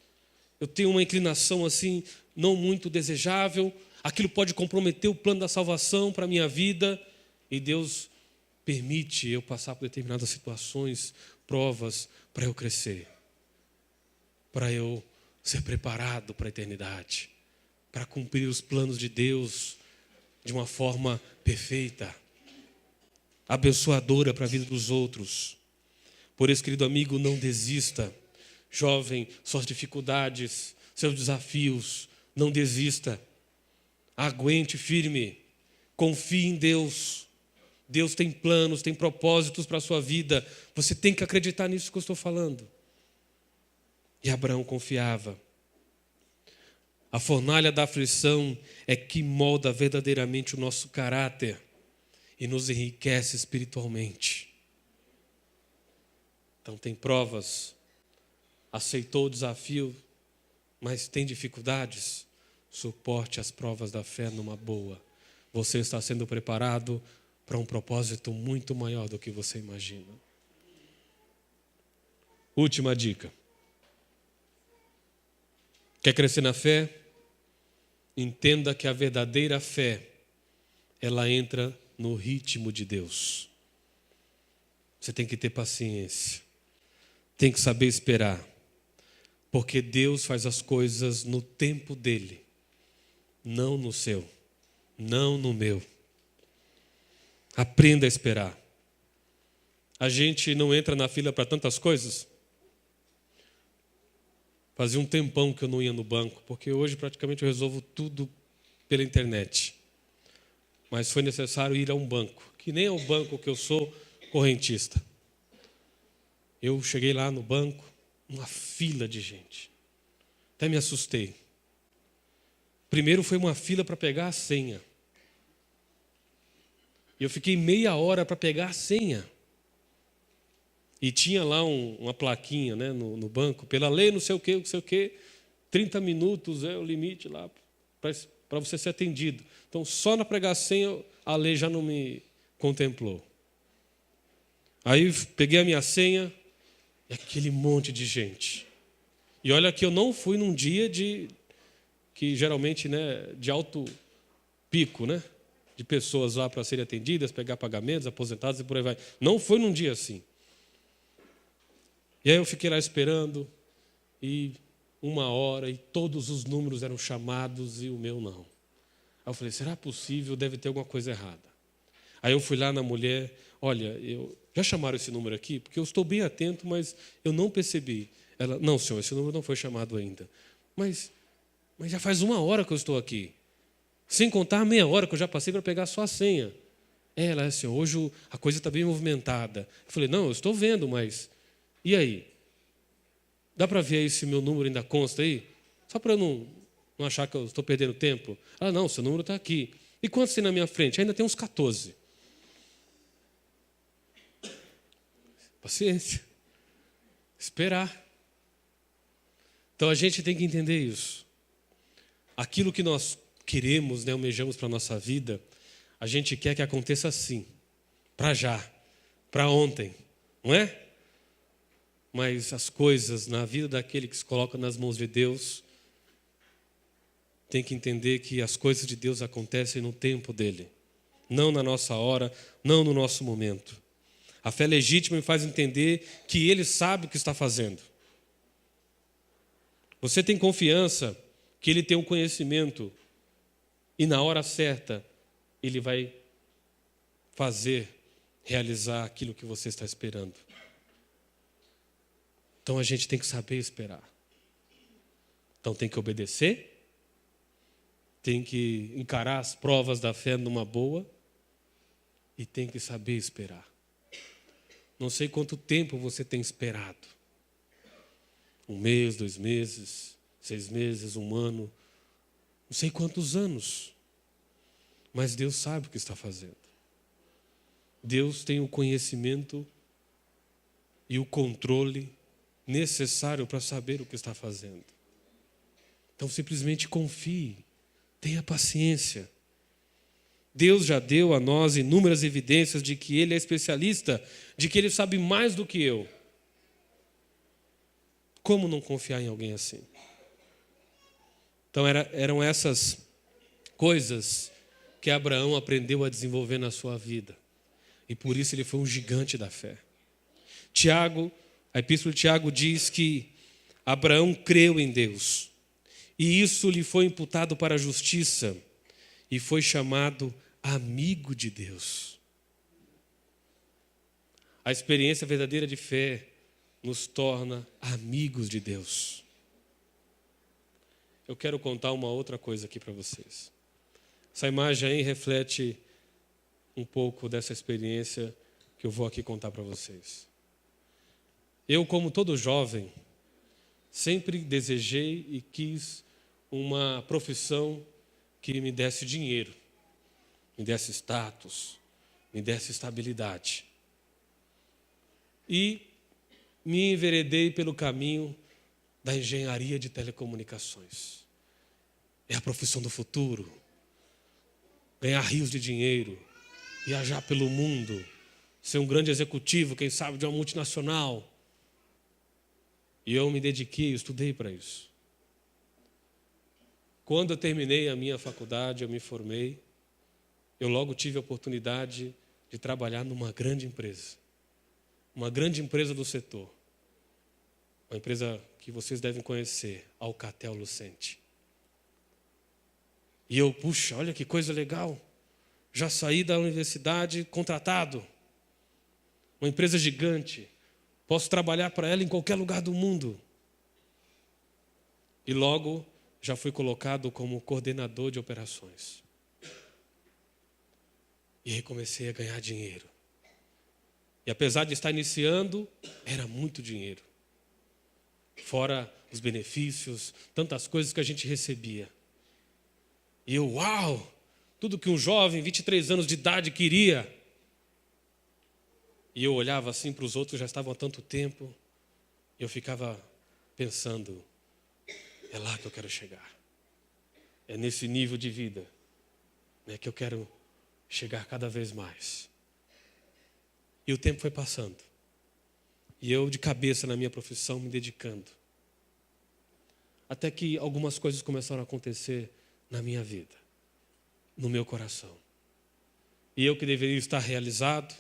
eu tenho uma inclinação assim não muito desejável, aquilo pode comprometer o plano da salvação para a minha vida, e Deus permite eu passar por determinadas situações, provas, para eu crescer, para eu ser preparado para a eternidade, para cumprir os planos de Deus de uma forma perfeita, abençoadora para a vida dos outros. Por isso, querido amigo, não desista. Jovem, suas dificuldades, seus desafios, não desista. Aguente firme, confie em Deus. Deus tem planos, tem propósitos para a sua vida. Você tem que acreditar nisso que eu estou falando. E Abraão confiava. A fornalha da aflição é que molda verdadeiramente o nosso caráter e nos enriquece espiritualmente. Então tem provas, aceitou o desafio, mas tem dificuldades. Suporte as provas da fé numa boa. Você está sendo preparado para um propósito muito maior do que você imagina. Última dica. Quer crescer na fé? Entenda que a verdadeira fé, ela entra no ritmo de Deus. Você tem que ter paciência. Tem que saber esperar. Porque Deus faz as coisas no tempo dele. Não no seu. Não no meu. Aprenda a esperar. A gente não entra na fila para tantas coisas. Fazia um tempão que eu não ia no banco, porque hoje praticamente eu resolvo tudo pela internet. Mas foi necessário ir a um banco, que nem é o banco que eu sou correntista. Eu cheguei lá no banco, uma fila de gente. Até me assustei. Primeiro foi uma fila para pegar a senha. Eu fiquei meia hora para pegar a senha. E tinha lá uma plaquinha, né, no banco, pela lei não sei o quê, 30 minutos é o limite lá para você ser atendido. Então, só na pregar a senha, a lei já não me contemplou. Aí peguei a minha senha, e aquele monte de gente. E olha que eu não fui num dia que geralmente, né, de alto pico, né, de pessoas lá para serem atendidas, pegar pagamentos, aposentados e por aí vai. Não foi num dia assim. E aí eu fiquei lá esperando, e 1 hora, e todos os números eram chamados, e o meu não. Aí eu falei, será possível? Deve ter alguma coisa errada. Aí eu fui lá na mulher, olha, já chamaram esse número aqui? Porque eu estou bem atento, mas eu não percebi. Ela, não, senhor, esse número não foi chamado ainda. Mas já faz 1 hora que eu estou aqui. Sem contar a meia hora que eu já passei para pegar só a senha. Ela, assim, hoje a coisa está bem movimentada. Eu falei, não, eu estou vendo, mas... E aí? Dá para ver aí se meu número ainda consta aí? Só para eu não achar que eu estou perdendo tempo. Ah, não, seu número está aqui. E quantos tem na minha frente? Ainda tem uns 14. Paciência. Esperar. Então a gente tem que entender isso. Aquilo que nós queremos, né, almejamos para a nossa vida, a gente quer que aconteça assim. Para já. Para ontem. Não é? Mas as coisas na vida daquele que se coloca nas mãos de Deus, tem que entender que as coisas de Deus acontecem no tempo dele, não na nossa hora, não no nosso momento. A fé legítima me faz entender que ele sabe o que está fazendo. Você tem confiança que ele tem um conhecimento e na hora certa ele vai realizar aquilo que você está esperando. Então a gente tem que saber esperar. Então tem que obedecer, tem que encarar as provas da fé numa boa e tem que saber esperar. Não sei quanto tempo você tem esperado. 1 mês, 2 meses, 6 meses, 1 ano, não sei quantos anos. Mas Deus sabe o que está fazendo. Deus tem o conhecimento e o controle necessário para saber o que está fazendo. Então simplesmente confie, tenha paciência. Deus já deu a nós inúmeras evidências de que Ele é especialista, de que Ele sabe mais do que eu. Como não confiar em alguém assim? Então eram essas coisas que Abraão aprendeu a desenvolver na sua vida. E por isso ele foi um gigante da fé. A Epístola de Tiago diz que Abraão creu em Deus. E isso lhe foi imputado para a justiça. E foi chamado amigo de Deus. A experiência verdadeira de fé nos torna amigos de Deus. Eu quero contar uma outra coisa aqui para vocês. Essa imagem aí reflete um pouco dessa experiência que eu vou aqui contar para vocês. Eu, como todo jovem, sempre desejei e quis uma profissão que me desse dinheiro, me desse status, me desse estabilidade. E me enveredei pelo caminho da engenharia de telecomunicações. É a profissão do futuro. Ganhar rios de dinheiro, viajar pelo mundo, ser um grande executivo, quem sabe de uma multinacional. E eu me dediquei, eu estudei para isso. Quando eu terminei a minha faculdade, eu me formei, eu logo tive a oportunidade de trabalhar numa grande empresa. Uma grande empresa do setor. Uma empresa que vocês devem conhecer, Alcatel Lucente. E eu, puxa, olha que coisa legal. Já saí da universidade contratado. Uma empresa gigante. Posso trabalhar para ela em qualquer lugar do mundo. E logo já fui colocado como coordenador de operações. E aí comecei a ganhar dinheiro. E apesar de estar iniciando, era muito dinheiro. Fora os benefícios, tantas coisas que a gente recebia. E eu, uau! Tudo que um jovem, 23 anos de idade, queria. E eu olhava assim para os outros que já estavam há tanto tempo. E eu ficava pensando, é lá que eu quero chegar. É nesse nível de vida, né, que eu quero chegar cada vez mais. E o tempo foi passando. E eu de cabeça na minha profissão, me dedicando. Até que algumas coisas começaram a acontecer na minha vida, no meu coração. E eu que deveria estar realizado,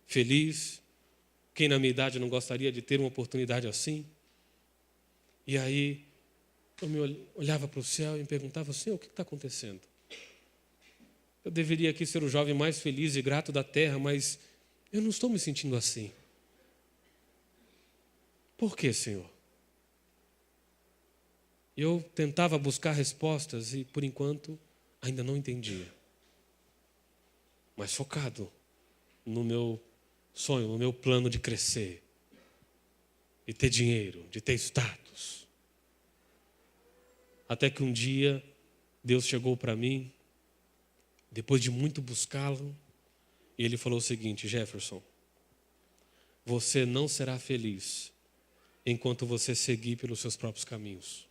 feliz, quem na minha idade não gostaria de ter uma oportunidade assim? E aí eu me olhava para o céu e me perguntava, Senhor, o que está acontecendo? Eu deveria aqui ser o jovem mais feliz e grato da terra, mas eu não estou me sentindo assim. Por quê, Senhor? Eu tentava buscar respostas e, por enquanto, ainda não entendia. Mas focado no meu sonho, no meu plano de crescer, de ter dinheiro, de ter status. Até que um dia, Deus chegou para mim, depois de muito buscá-lo, e Ele falou o seguinte, Jefferson, você não será feliz enquanto você seguir pelos seus próprios caminhos.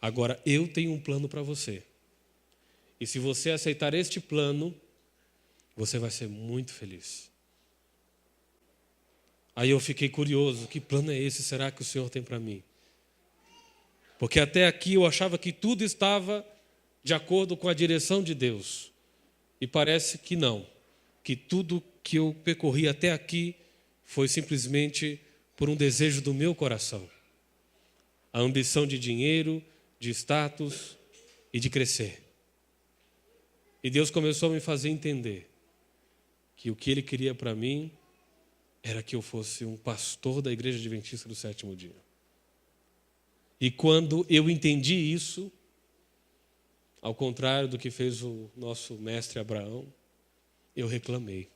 Agora, eu tenho um plano para você. E se você aceitar este plano, você vai ser muito feliz. Aí eu fiquei curioso, que plano é esse será que o Senhor tem para mim? Porque até aqui eu achava que tudo estava de acordo com a direção de Deus. E parece que não. Que tudo que eu percorri até aqui foi simplesmente por um desejo do meu coração. A ambição de dinheiro, de status e de crescer. E Deus começou a me fazer entender que o que Ele queria para mim era que eu fosse um pastor da Igreja Adventista do Sétimo Dia. E quando eu entendi isso, ao contrário do que fez o nosso mestre Abraão, eu reclamei.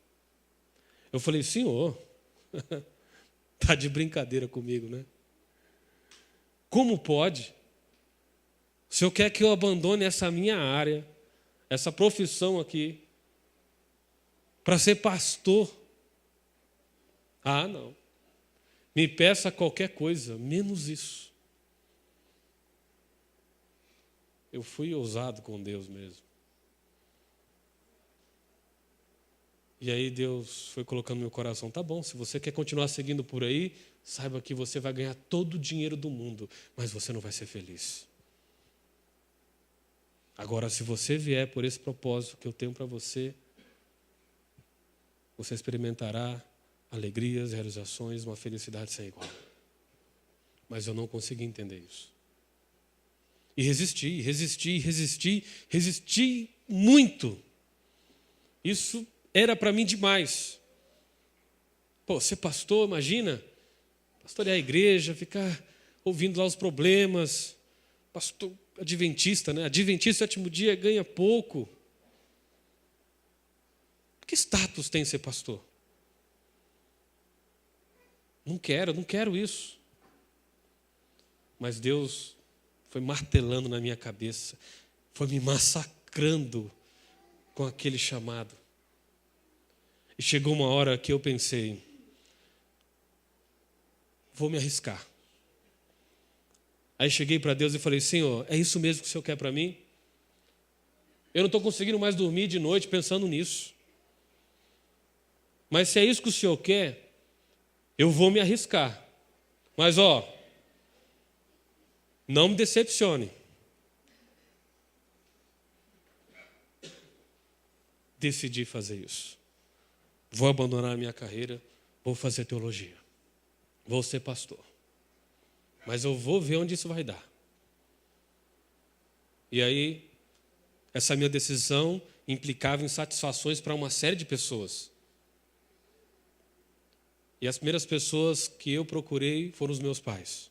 Eu falei, Senhor, está de brincadeira comigo, né? Como pode? O Senhor quer que eu abandone essa minha área, essa profissão aqui, para ser pastor? Ah, não. Me peça qualquer coisa, menos isso. Eu fui ousado com Deus mesmo. E aí Deus foi colocando no meu coração, tá bom, se você quer continuar seguindo por aí, saiba que você vai ganhar todo o dinheiro do mundo, mas você não vai ser feliz. Agora, se você vier por esse propósito que eu tenho para você, você experimentará alegrias, realizações, uma felicidade sem igual. Mas eu não consegui entender isso. E resisti muito. Isso era para mim demais. Pô, ser pastor, imagina, pastorear a igreja, ficar ouvindo lá os problemas, pastor adventista, né? Adventista Sétimo Dia ganha pouco. Que status tem ser pastor? Não quero isso. Mas Deus foi martelando na minha cabeça, foi me massacrando com aquele chamado. E chegou uma hora que eu pensei, vou me arriscar. Aí cheguei para Deus e falei, Senhor, é isso mesmo que o Senhor quer para mim? Eu não estou conseguindo mais dormir de noite pensando nisso. Mas se é isso que o Senhor quer, eu vou me arriscar. Mas Não me decepcione. Decidi fazer isso. Vou abandonar a minha carreira, vou fazer teologia. Vou ser pastor. Mas eu vou ver onde isso vai dar. E aí, essa minha decisão implicava insatisfações para uma série de pessoas. E as primeiras pessoas que eu procurei foram os meus pais.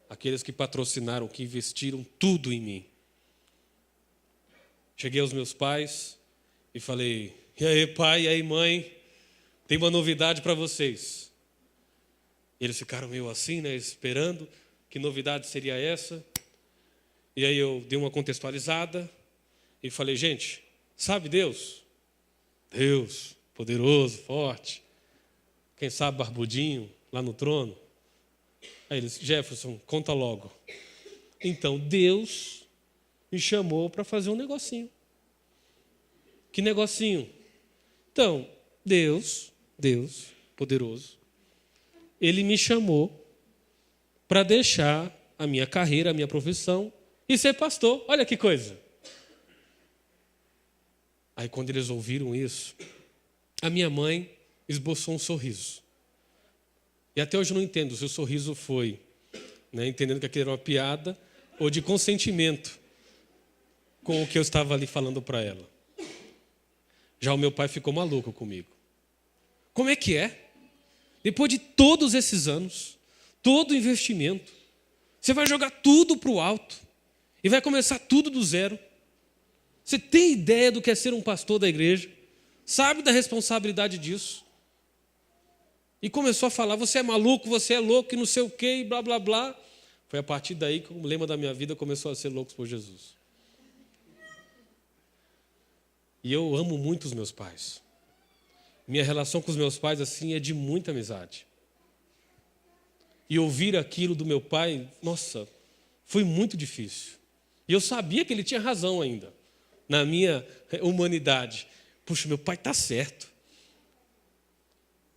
Aqueles que patrocinaram, que investiram tudo em mim. Cheguei aos meus pais e falei: e aí, pai, e aí, mãe, tem uma novidade para vocês. Eles ficaram meio assim, né, esperando que novidade seria essa. E aí eu dei uma contextualizada e falei: gente, sabe Deus? Deus, poderoso, forte. Quem sabe barbudinho, lá no trono. Aí eles: Jefferson, conta logo. Então, Deus me chamou para fazer um negocinho. Que negocinho? Então, Deus, poderoso, Ele me chamou para deixar a minha carreira, a minha profissão e ser pastor. Olha que coisa. Aí, quando eles ouviram isso, a minha mãe esboçou um sorriso. E até hoje eu não entendo se o sorriso foi, né, entendendo que aquilo era uma piada, ou de consentimento com o que eu estava ali falando para ela. Já o meu pai ficou maluco comigo. Como é que é? Depois de todos esses anos, todo o investimento, você vai jogar tudo para o alto e vai começar tudo do zero. Você tem ideia do que é ser um pastor da igreja? Sabe da responsabilidade disso? E começou a falar: você é maluco, você é louco, e não sei o quê, e blá, blá, blá. Foi a partir daí que o lema da minha vida começou a ser loucos por Jesus. E eu amo muito os meus pais. Minha relação com os meus pais, assim, é de muita amizade. E ouvir aquilo do meu pai, nossa, foi muito difícil. E eu sabia que ele tinha razão ainda, na minha humanidade. Puxa, meu pai está certo.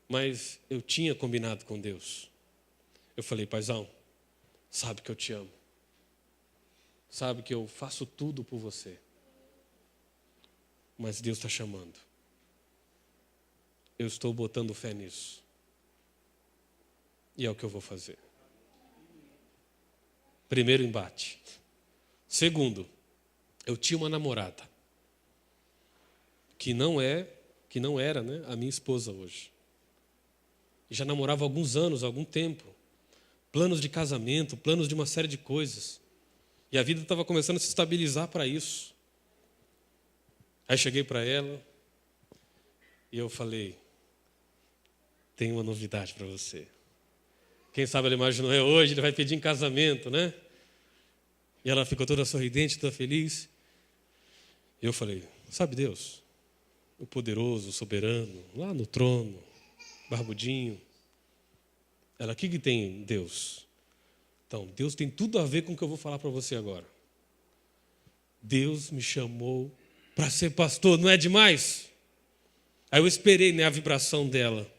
Mas eu tinha combinado com Deus. Eu falei: paizão, sabe que eu te amo. Sabe que eu faço tudo por você. Mas Deus está chamando. Eu estou botando fé nisso. E é o que eu vou fazer. Primeiro embate. Segundo, eu tinha uma namorada que não era, né, a minha esposa hoje. E já namorava há alguns anos, há algum tempo. Planos de casamento, planos de uma série de coisas. E a vida estava começando a se estabilizar para isso. Aí cheguei para ela e eu falei: tem uma novidade para você. Quem sabe ela imaginou: hoje ele vai pedir em casamento, né? E ela ficou toda sorridente, toda feliz. E eu falei: sabe Deus, o poderoso, o soberano, lá no trono, barbudinho. Ela: o que tem Deus? Então, Deus tem tudo a ver com o que eu vou falar para você agora. Deus me chamou para ser pastor, não é demais? Aí eu esperei, né, a vibração dela.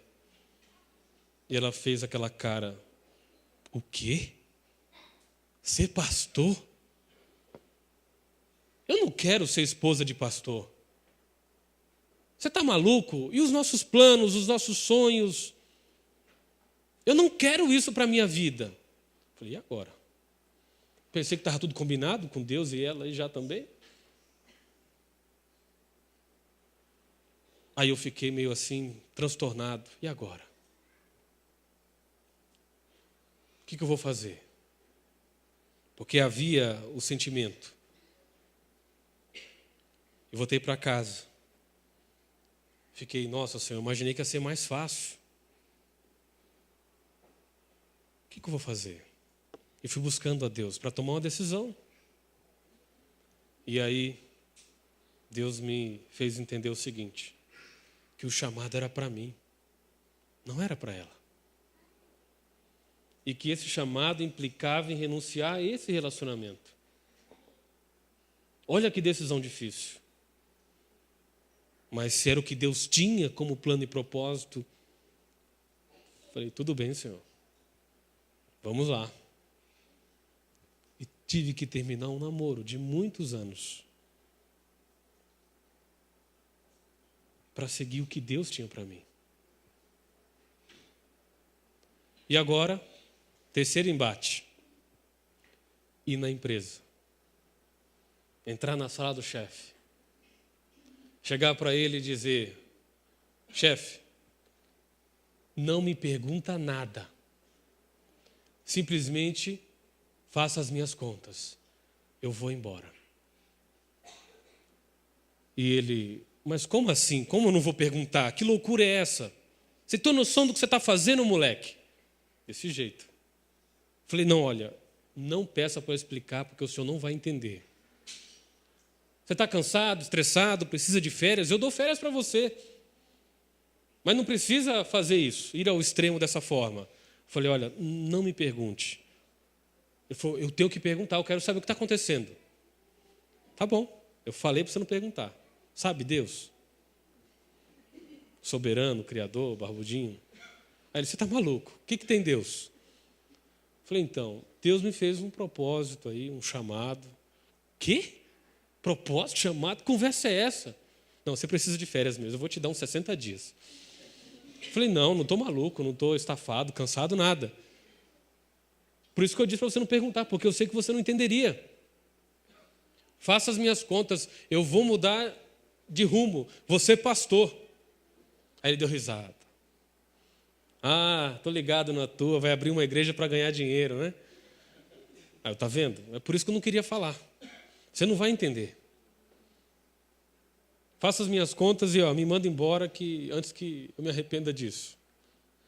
E ela fez aquela cara: o quê? Ser pastor? Eu não quero ser esposa de pastor. Você está maluco? E os nossos planos, os nossos sonhos? Eu não quero isso para a minha vida. Falei: e agora? Pensei que estava tudo combinado com Deus e ela e já também. Aí eu fiquei meio assim, transtornado. E agora? O que eu vou fazer? Porque havia o sentimento. Eu voltei para casa. Fiquei: nossa Senhor, imaginei que ia ser mais fácil. O que eu vou fazer? E fui buscando a Deus para tomar uma decisão. E aí, Deus me fez entender o seguinte: que o chamado era para mim, não era para ela. E que esse chamado implicava em renunciar a esse relacionamento. Olha que decisão difícil. Mas se era o que Deus tinha como plano e propósito, falei: tudo bem, Senhor. Vamos lá. tive que terminar um namoro de muitos anos para seguir o que Deus tinha para mim. E agora, terceiro embate. Ir na empresa. Entrar na sala do chefe. Chegar para ele e dizer: chefe, não me pergunta nada. Simplesmente faça as minhas contas. Eu vou embora. E ele: mas como assim? Como eu não vou perguntar? Que loucura é essa? Você tem noção do que você está fazendo, moleque? Desse jeito. Falei: não, olha, não peça para eu explicar, porque o senhor não vai entender. Você está cansado, estressado, precisa de férias? Eu dou férias para você. Mas não precisa fazer isso, ir ao extremo dessa forma. Falei: olha, não me pergunte. Ele falou: eu tenho que perguntar, eu quero saber o que está acontecendo. Tá bom, eu falei para você não perguntar. Sabe Deus? Soberano, Criador, barbudinho. Aí ele: você está maluco? O que tem Deus? Falei: então, Deus me fez um propósito aí, um chamado. Quê? Propósito, chamado? Que conversa é essa? Não, você precisa de férias mesmo, eu vou te dar uns 60 dias. Falei: não estou maluco, não estou estafado, cansado, nada. Por isso que eu disse para você não perguntar, porque eu sei que você não entenderia. Faça as minhas contas, eu vou mudar de rumo, você pastor. Aí ele deu risada. Ah, estou ligado na tua, vai abrir uma igreja para ganhar dinheiro, né? Aí eu: tá vendo? É por isso que eu não queria falar. Você não vai entender. Faça as minhas contas e me manda embora antes que eu me arrependa disso.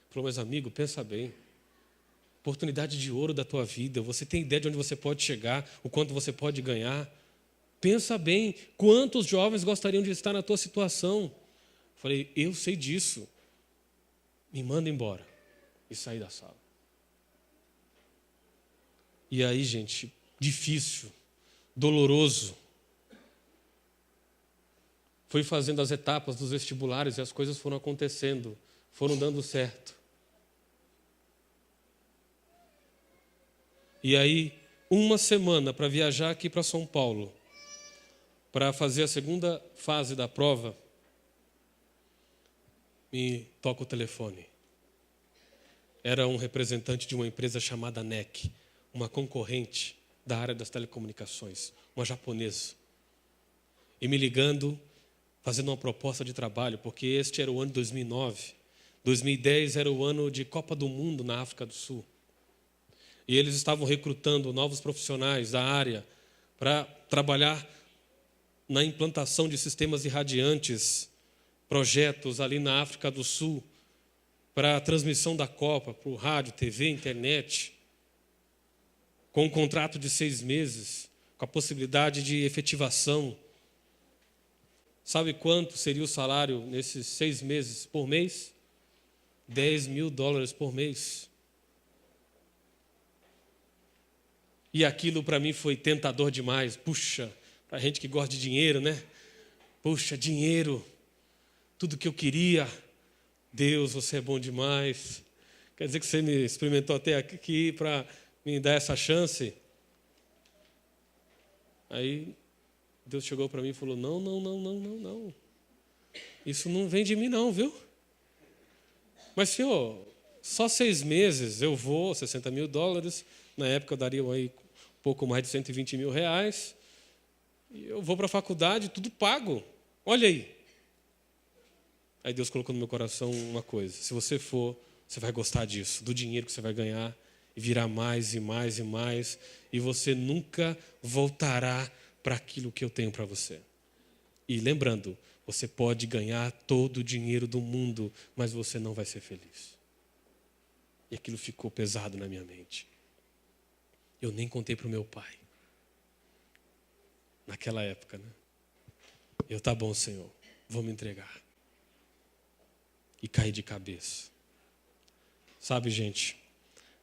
Falou: mas amigo, pensa bem. Oportunidade de ouro da tua vida. Você tem ideia de onde você pode chegar, o quanto você pode ganhar? Pensa bem, quantos jovens gostariam de estar na tua situação? Falei: eu sei disso. Me manda embora. E saí da sala. E aí, gente, difícil, doloroso. Fui fazendo as etapas dos vestibulares e as coisas foram acontecendo, foram dando certo. E aí, uma semana para viajar aqui para São Paulo, para fazer a segunda fase da prova, me toca o telefone. Era um representante de uma empresa chamada NEC, uma concorrente da área das telecomunicações, uma japonesa. E me ligando, fazendo uma proposta de trabalho, porque este era o ano de 2009. 2010 era o ano de Copa do Mundo na África do Sul. E eles estavam recrutando novos profissionais da área para trabalhar na implantação de sistemas irradiantes, projetos ali na África do Sul, para a transmissão da Copa, para o rádio, TV, internet, com um contrato de 6 meses, com a possibilidade de efetivação. Sabe quanto seria o salário nesses 6 meses por mês? $10.000 por mês. E aquilo para mim foi tentador demais. Puxa, para a gente que gosta de dinheiro, né? Puxa, dinheiro, tudo que eu queria. Deus, você é bom demais. Quer dizer que você me experimentou até aqui para me dar essa chance? Aí Deus chegou para mim e falou: não. Isso não vem de mim não, viu? Mas, senhor, só 6 meses eu vou, $60.000. Na época eu daria aí pouco mais de R$120.000. E eu vou para a faculdade, tudo pago. Olha aí. Aí Deus colocou no meu coração uma coisa: se você for, você vai gostar disso, do dinheiro que você vai ganhar, e virá mais e mais e mais, e você nunca voltará para aquilo que eu tenho para você. E lembrando, você pode ganhar todo o dinheiro do mundo, mas você não vai ser feliz. E aquilo ficou pesado na minha mente. Eu nem contei para o meu pai. Naquela época, né? Eu: tá bom, Senhor, vou me entregar. E caí de cabeça. Sabe, gente,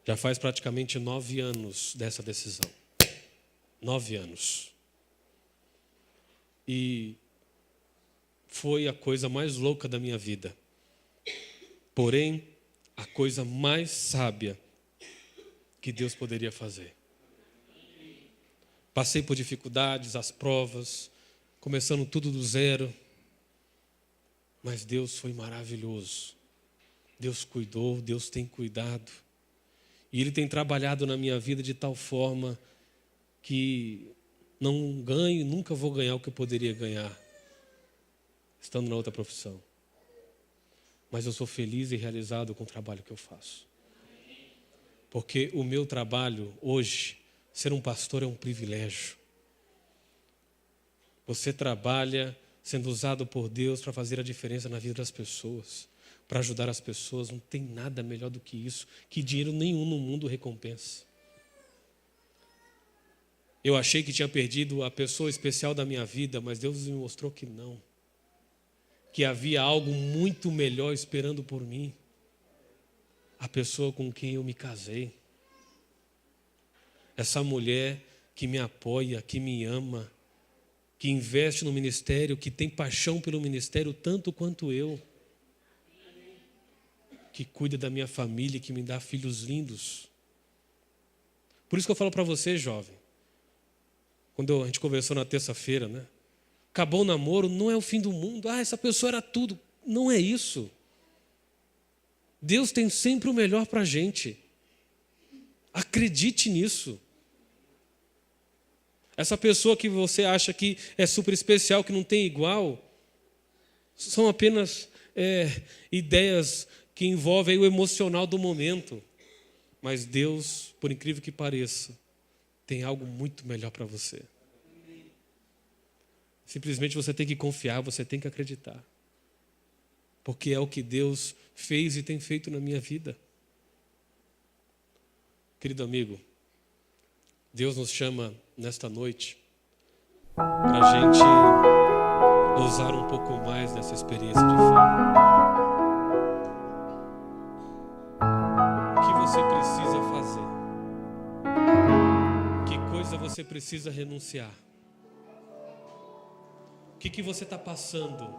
já faz praticamente 9 anos dessa decisão. 9 anos. E foi a coisa mais louca da minha vida. Porém, a coisa mais sábia que Deus poderia fazer. Passei por dificuldades, as provas, começando tudo do zero. Mas Deus foi maravilhoso. Deus cuidou, Deus tem cuidado. E Ele tem trabalhado na minha vida de tal forma que não ganho, nunca vou ganhar o que eu poderia ganhar estando na outra profissão. Mas eu sou feliz e realizado com o trabalho que eu faço. Porque o meu trabalho hoje, ser um pastor é um privilégio. Você trabalha sendo usado por Deus para fazer a diferença na vida das pessoas, para ajudar as pessoas. Não tem nada melhor do que isso, que dinheiro nenhum no mundo recompensa. Eu achei que tinha perdido a pessoa especial da minha vida, mas Deus me mostrou que não. Que havia algo muito melhor esperando por mim. A pessoa com quem eu me casei. Essa mulher que me apoia, que me ama, que investe no ministério, que tem paixão pelo ministério tanto quanto eu. Que cuida da minha família, que me dá filhos lindos. Por isso que eu falo para você, jovem, quando a gente conversou na terça-feira, né? Acabou o namoro, não é o fim do mundo. Essa pessoa era tudo. Não é isso. Deus tem sempre o melhor para a gente. Acredite nisso. Essa pessoa que você acha que é super especial, que não tem igual, são apenas ideias que envolvem o emocional do momento. Mas Deus, por incrível que pareça, tem algo muito melhor para você. Simplesmente você tem que confiar, você tem que acreditar. Porque é o que Deus fez e tem feito na minha vida. Querido amigo, Deus nos chama nesta noite para a gente ousar um pouco mais nessa experiência de fé. O que você precisa fazer? Que coisa você precisa renunciar? O que você está passando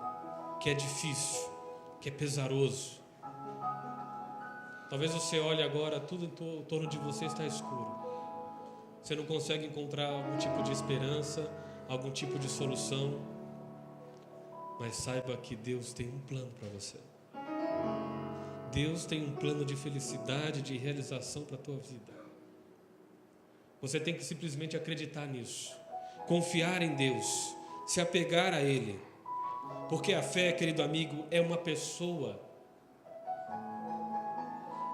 que é difícil, que é pesaroso? Talvez você olhe agora, tudo em torno de você está escuro. Você não consegue encontrar algum tipo de esperança, algum tipo de solução. Mas saiba que Deus tem um plano para você. Deus tem um plano de felicidade, de realização para a tua vida. Você tem que simplesmente acreditar nisso. Confiar em Deus. Se apegar a Ele. Porque a fé, querido amigo, é uma pessoa.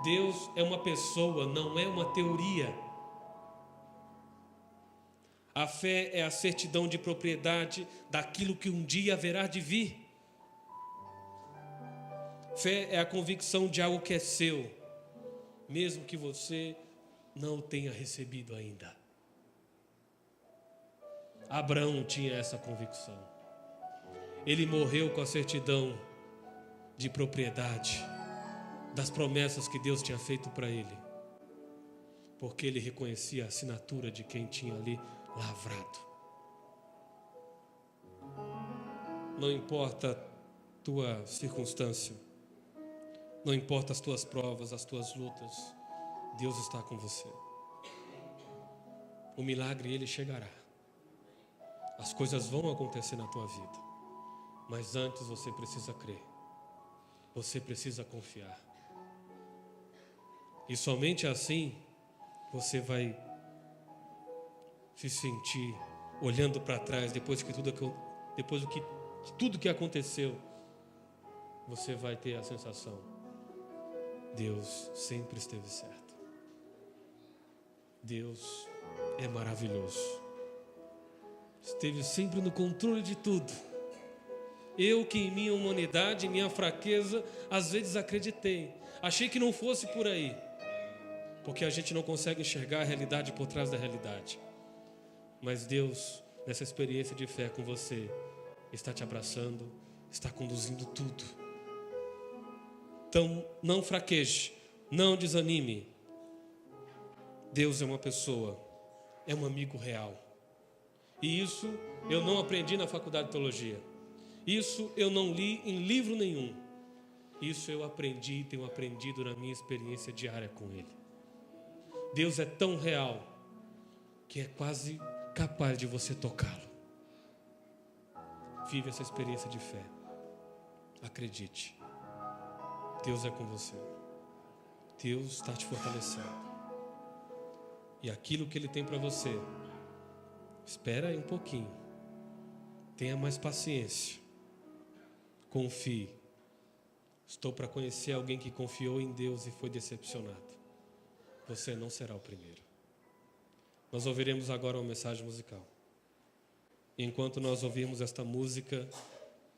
Deus é uma pessoa, não é uma teoria. A fé é a certidão de propriedade daquilo que um dia haverá de vir. Fé é a convicção de algo que é seu, mesmo que você não o tenha recebido ainda. Abraão tinha essa convicção. Ele morreu com a certidão de propriedade das promessas que Deus tinha feito para ele, porque ele reconhecia a assinatura de quem tinha ali lavrado. Não importa a tua circunstância, não importa as tuas provas, as tuas lutas, Deus está com você. O milagre, ele chegará. As coisas vão acontecer na tua vida, mas antes você precisa crer, você precisa confiar. E somente assim você vai se sentir olhando para trás depois de tudo que aconteceu. Você vai ter a sensação: Deus sempre esteve certo. Deus é maravilhoso. Esteve sempre no controle de tudo. Eu que em minha humanidade, em minha fraqueza, às vezes acreditei. Achei que não fosse por aí. Porque a gente não consegue enxergar a realidade por trás da realidade. Mas Deus, nessa experiência de fé com você, está te abraçando, está conduzindo tudo. Então, não fraqueje, não desanime. Deus é uma pessoa, é um amigo real. E isso eu não aprendi na faculdade de teologia. Isso eu não li em livro nenhum. Isso eu aprendi e tenho aprendido na minha experiência diária com Ele. Deus é tão real que é quase capaz de você tocá-lo. Vive essa experiência de fé. Acredite. Deus é com você. Deus está te fortalecendo. E aquilo que Ele tem para você, espera aí um pouquinho. Tenha mais paciência. Confie. Estou para conhecer alguém que confiou em Deus e foi decepcionado. Você não será o primeiro. Nós ouviremos agora uma mensagem musical. E enquanto nós ouvirmos esta música,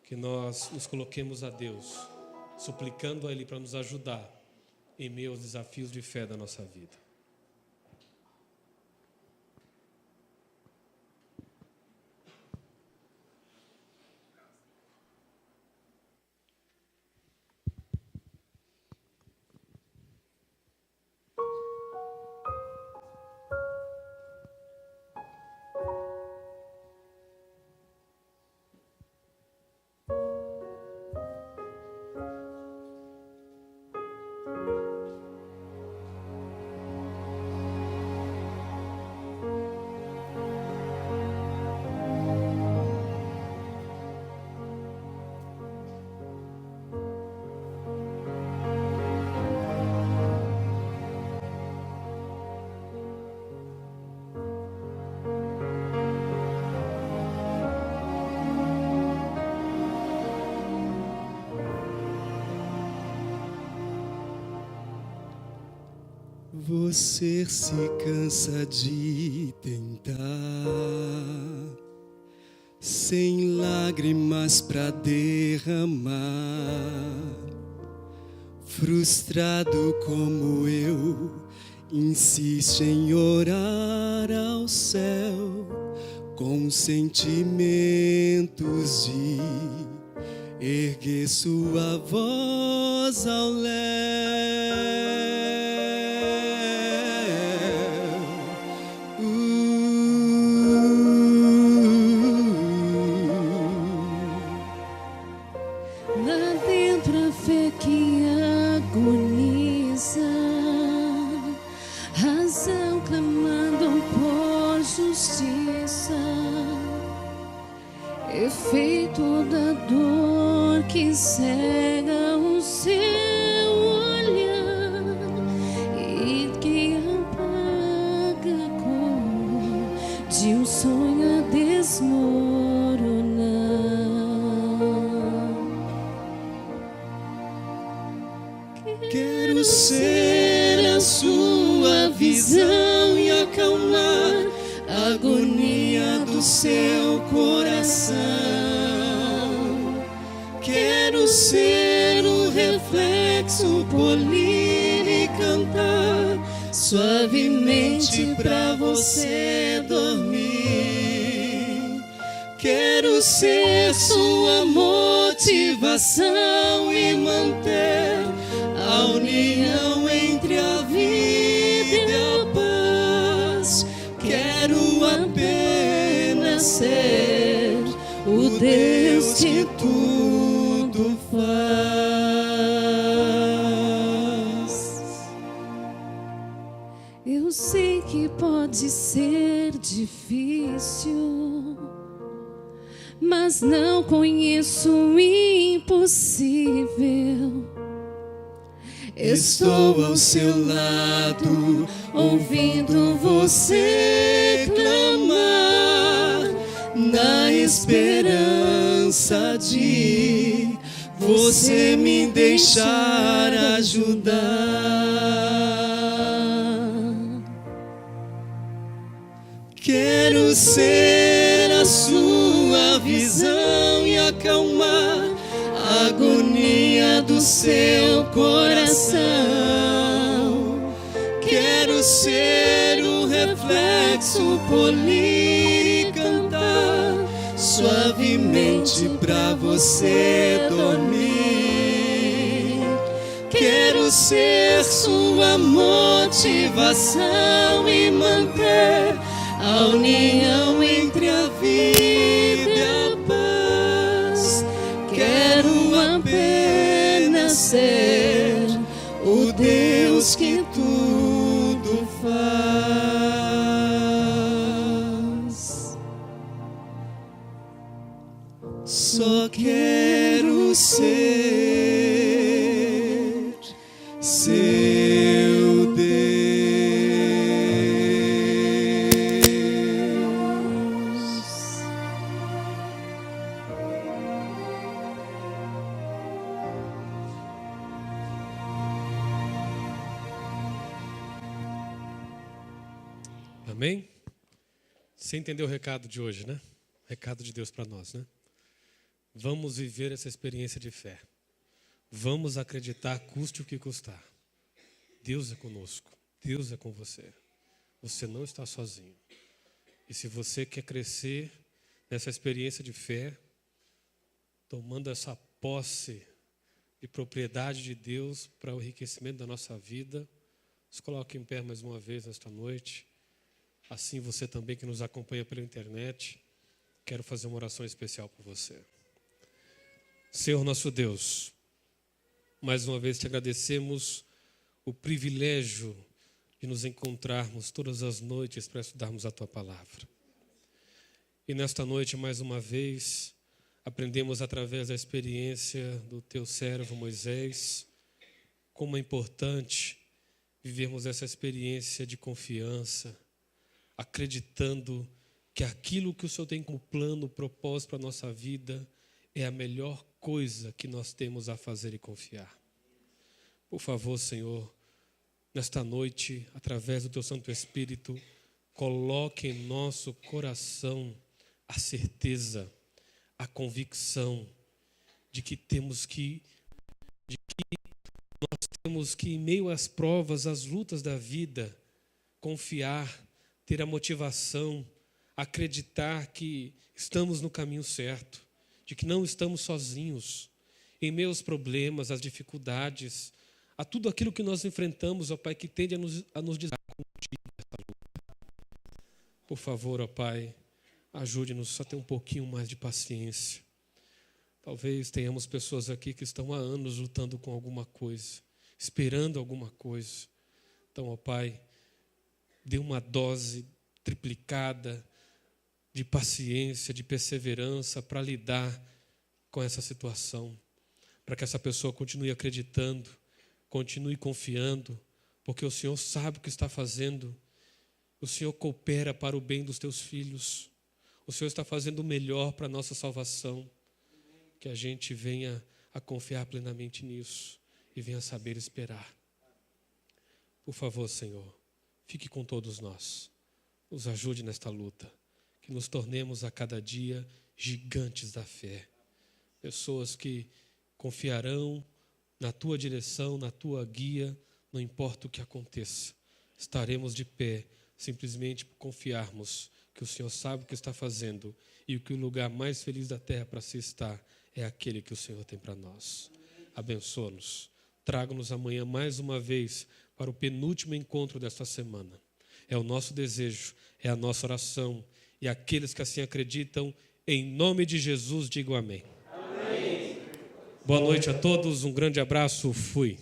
que nós nos coloquemos a Deus, suplicando a Ele para nos ajudar em meio aos desafios de fé da nossa vida. Você se cansa de tentar, sem lágrimas pra derramar, frustrado como eu, insiste em orar ao céu, com sentimentos de erguer sua voz ao léu. Lá dentro a fé que agoniza, razão clamando por justiça, efeito da dor que cega o seu olhar e que apaga a cor de um sonho a desmoronar. Quero ser a sua visão e acalmar a agonia do seu coração. Quero ser o reflexo, polir e cantar suavemente pra você dormir. Quero ser sua motivação e manter a união entre a vida e a paz. Quero apenas ser o Deus que tudo faz. Eu sei que pode ser difícil, mas não conheço o impossível. Estou ao seu lado, ouvindo você clamar, na esperança de você me deixar ajudar. Quero ser a sua visão e acalmar a agonia do seu coração. Quero ser o reflexo, polir e cantar suavemente pra você dormir. Quero ser sua motivação e manter a união entre a vida e a paz. Quero apenas ser o Deus que tudo faz. só quero ser seu Deus. Amém? Você entendeu o recado de hoje, né? Recado de Deus para nós, né? Vamos viver essa experiência de fé. Vamos acreditar, custe o que custar. Deus é conosco. Deus é com você. Você não está sozinho. E se você quer crescer nessa experiência de fé, tomando essa posse de propriedade de Deus para o enriquecimento da nossa vida, se coloque em pé mais uma vez nesta noite. Assim você também que nos acompanha pela internet, quero fazer uma oração especial por você. Senhor nosso Deus, mais uma vez te agradecemos o privilégio de nos encontrarmos todas as noites para estudarmos a Tua Palavra. E nesta noite, mais uma vez, aprendemos através da experiência do Teu servo Moisés, como é importante vivermos essa experiência de confiança, acreditando que aquilo que o Senhor tem como plano, propósito para a nossa vida, é a melhor coisa que nós temos a fazer e confiar. Por favor, Senhor, nesta noite, através do Teu Santo Espírito, coloque em nosso coração a certeza, a convicção de que temos que em meio às provas, às lutas da vida, confiar, ter a motivação, acreditar que estamos no caminho certo, de que não estamos sozinhos, em meio aos problemas, às dificuldades, a tudo aquilo que nós enfrentamos, ó Pai, que tende a nos dizer contigo nessa luta. Por favor, ó Pai, ajude-nos a ter um pouquinho mais de paciência. Talvez tenhamos pessoas aqui que estão há anos lutando com alguma coisa, esperando alguma coisa. Então, ó Pai, dê uma dose triplicada de paciência, de perseverança para lidar com essa situação, para que essa pessoa continue acreditando, continue confiando, porque o Senhor sabe o que está fazendo, o Senhor coopera para o bem dos teus filhos, o Senhor está fazendo o melhor para a nossa salvação, que a gente venha a confiar plenamente nisso e venha saber esperar. Por favor, Senhor, fique com todos nós, nos ajude nesta luta, que nos tornemos a cada dia gigantes da fé, pessoas que confiarão na Tua direção, na Tua guia, não importa o que aconteça, estaremos de pé, simplesmente por confiarmos que o Senhor sabe o que está fazendo e que o lugar mais feliz da terra para se estar é aquele que o Senhor tem para nós. Abençoa-nos, traga-nos amanhã mais uma vez para o penúltimo encontro desta semana. É o nosso desejo, é a nossa oração. E aqueles que assim acreditam, em nome de Jesus, digam amém. Amém. Boa noite a todos, um grande abraço, fui.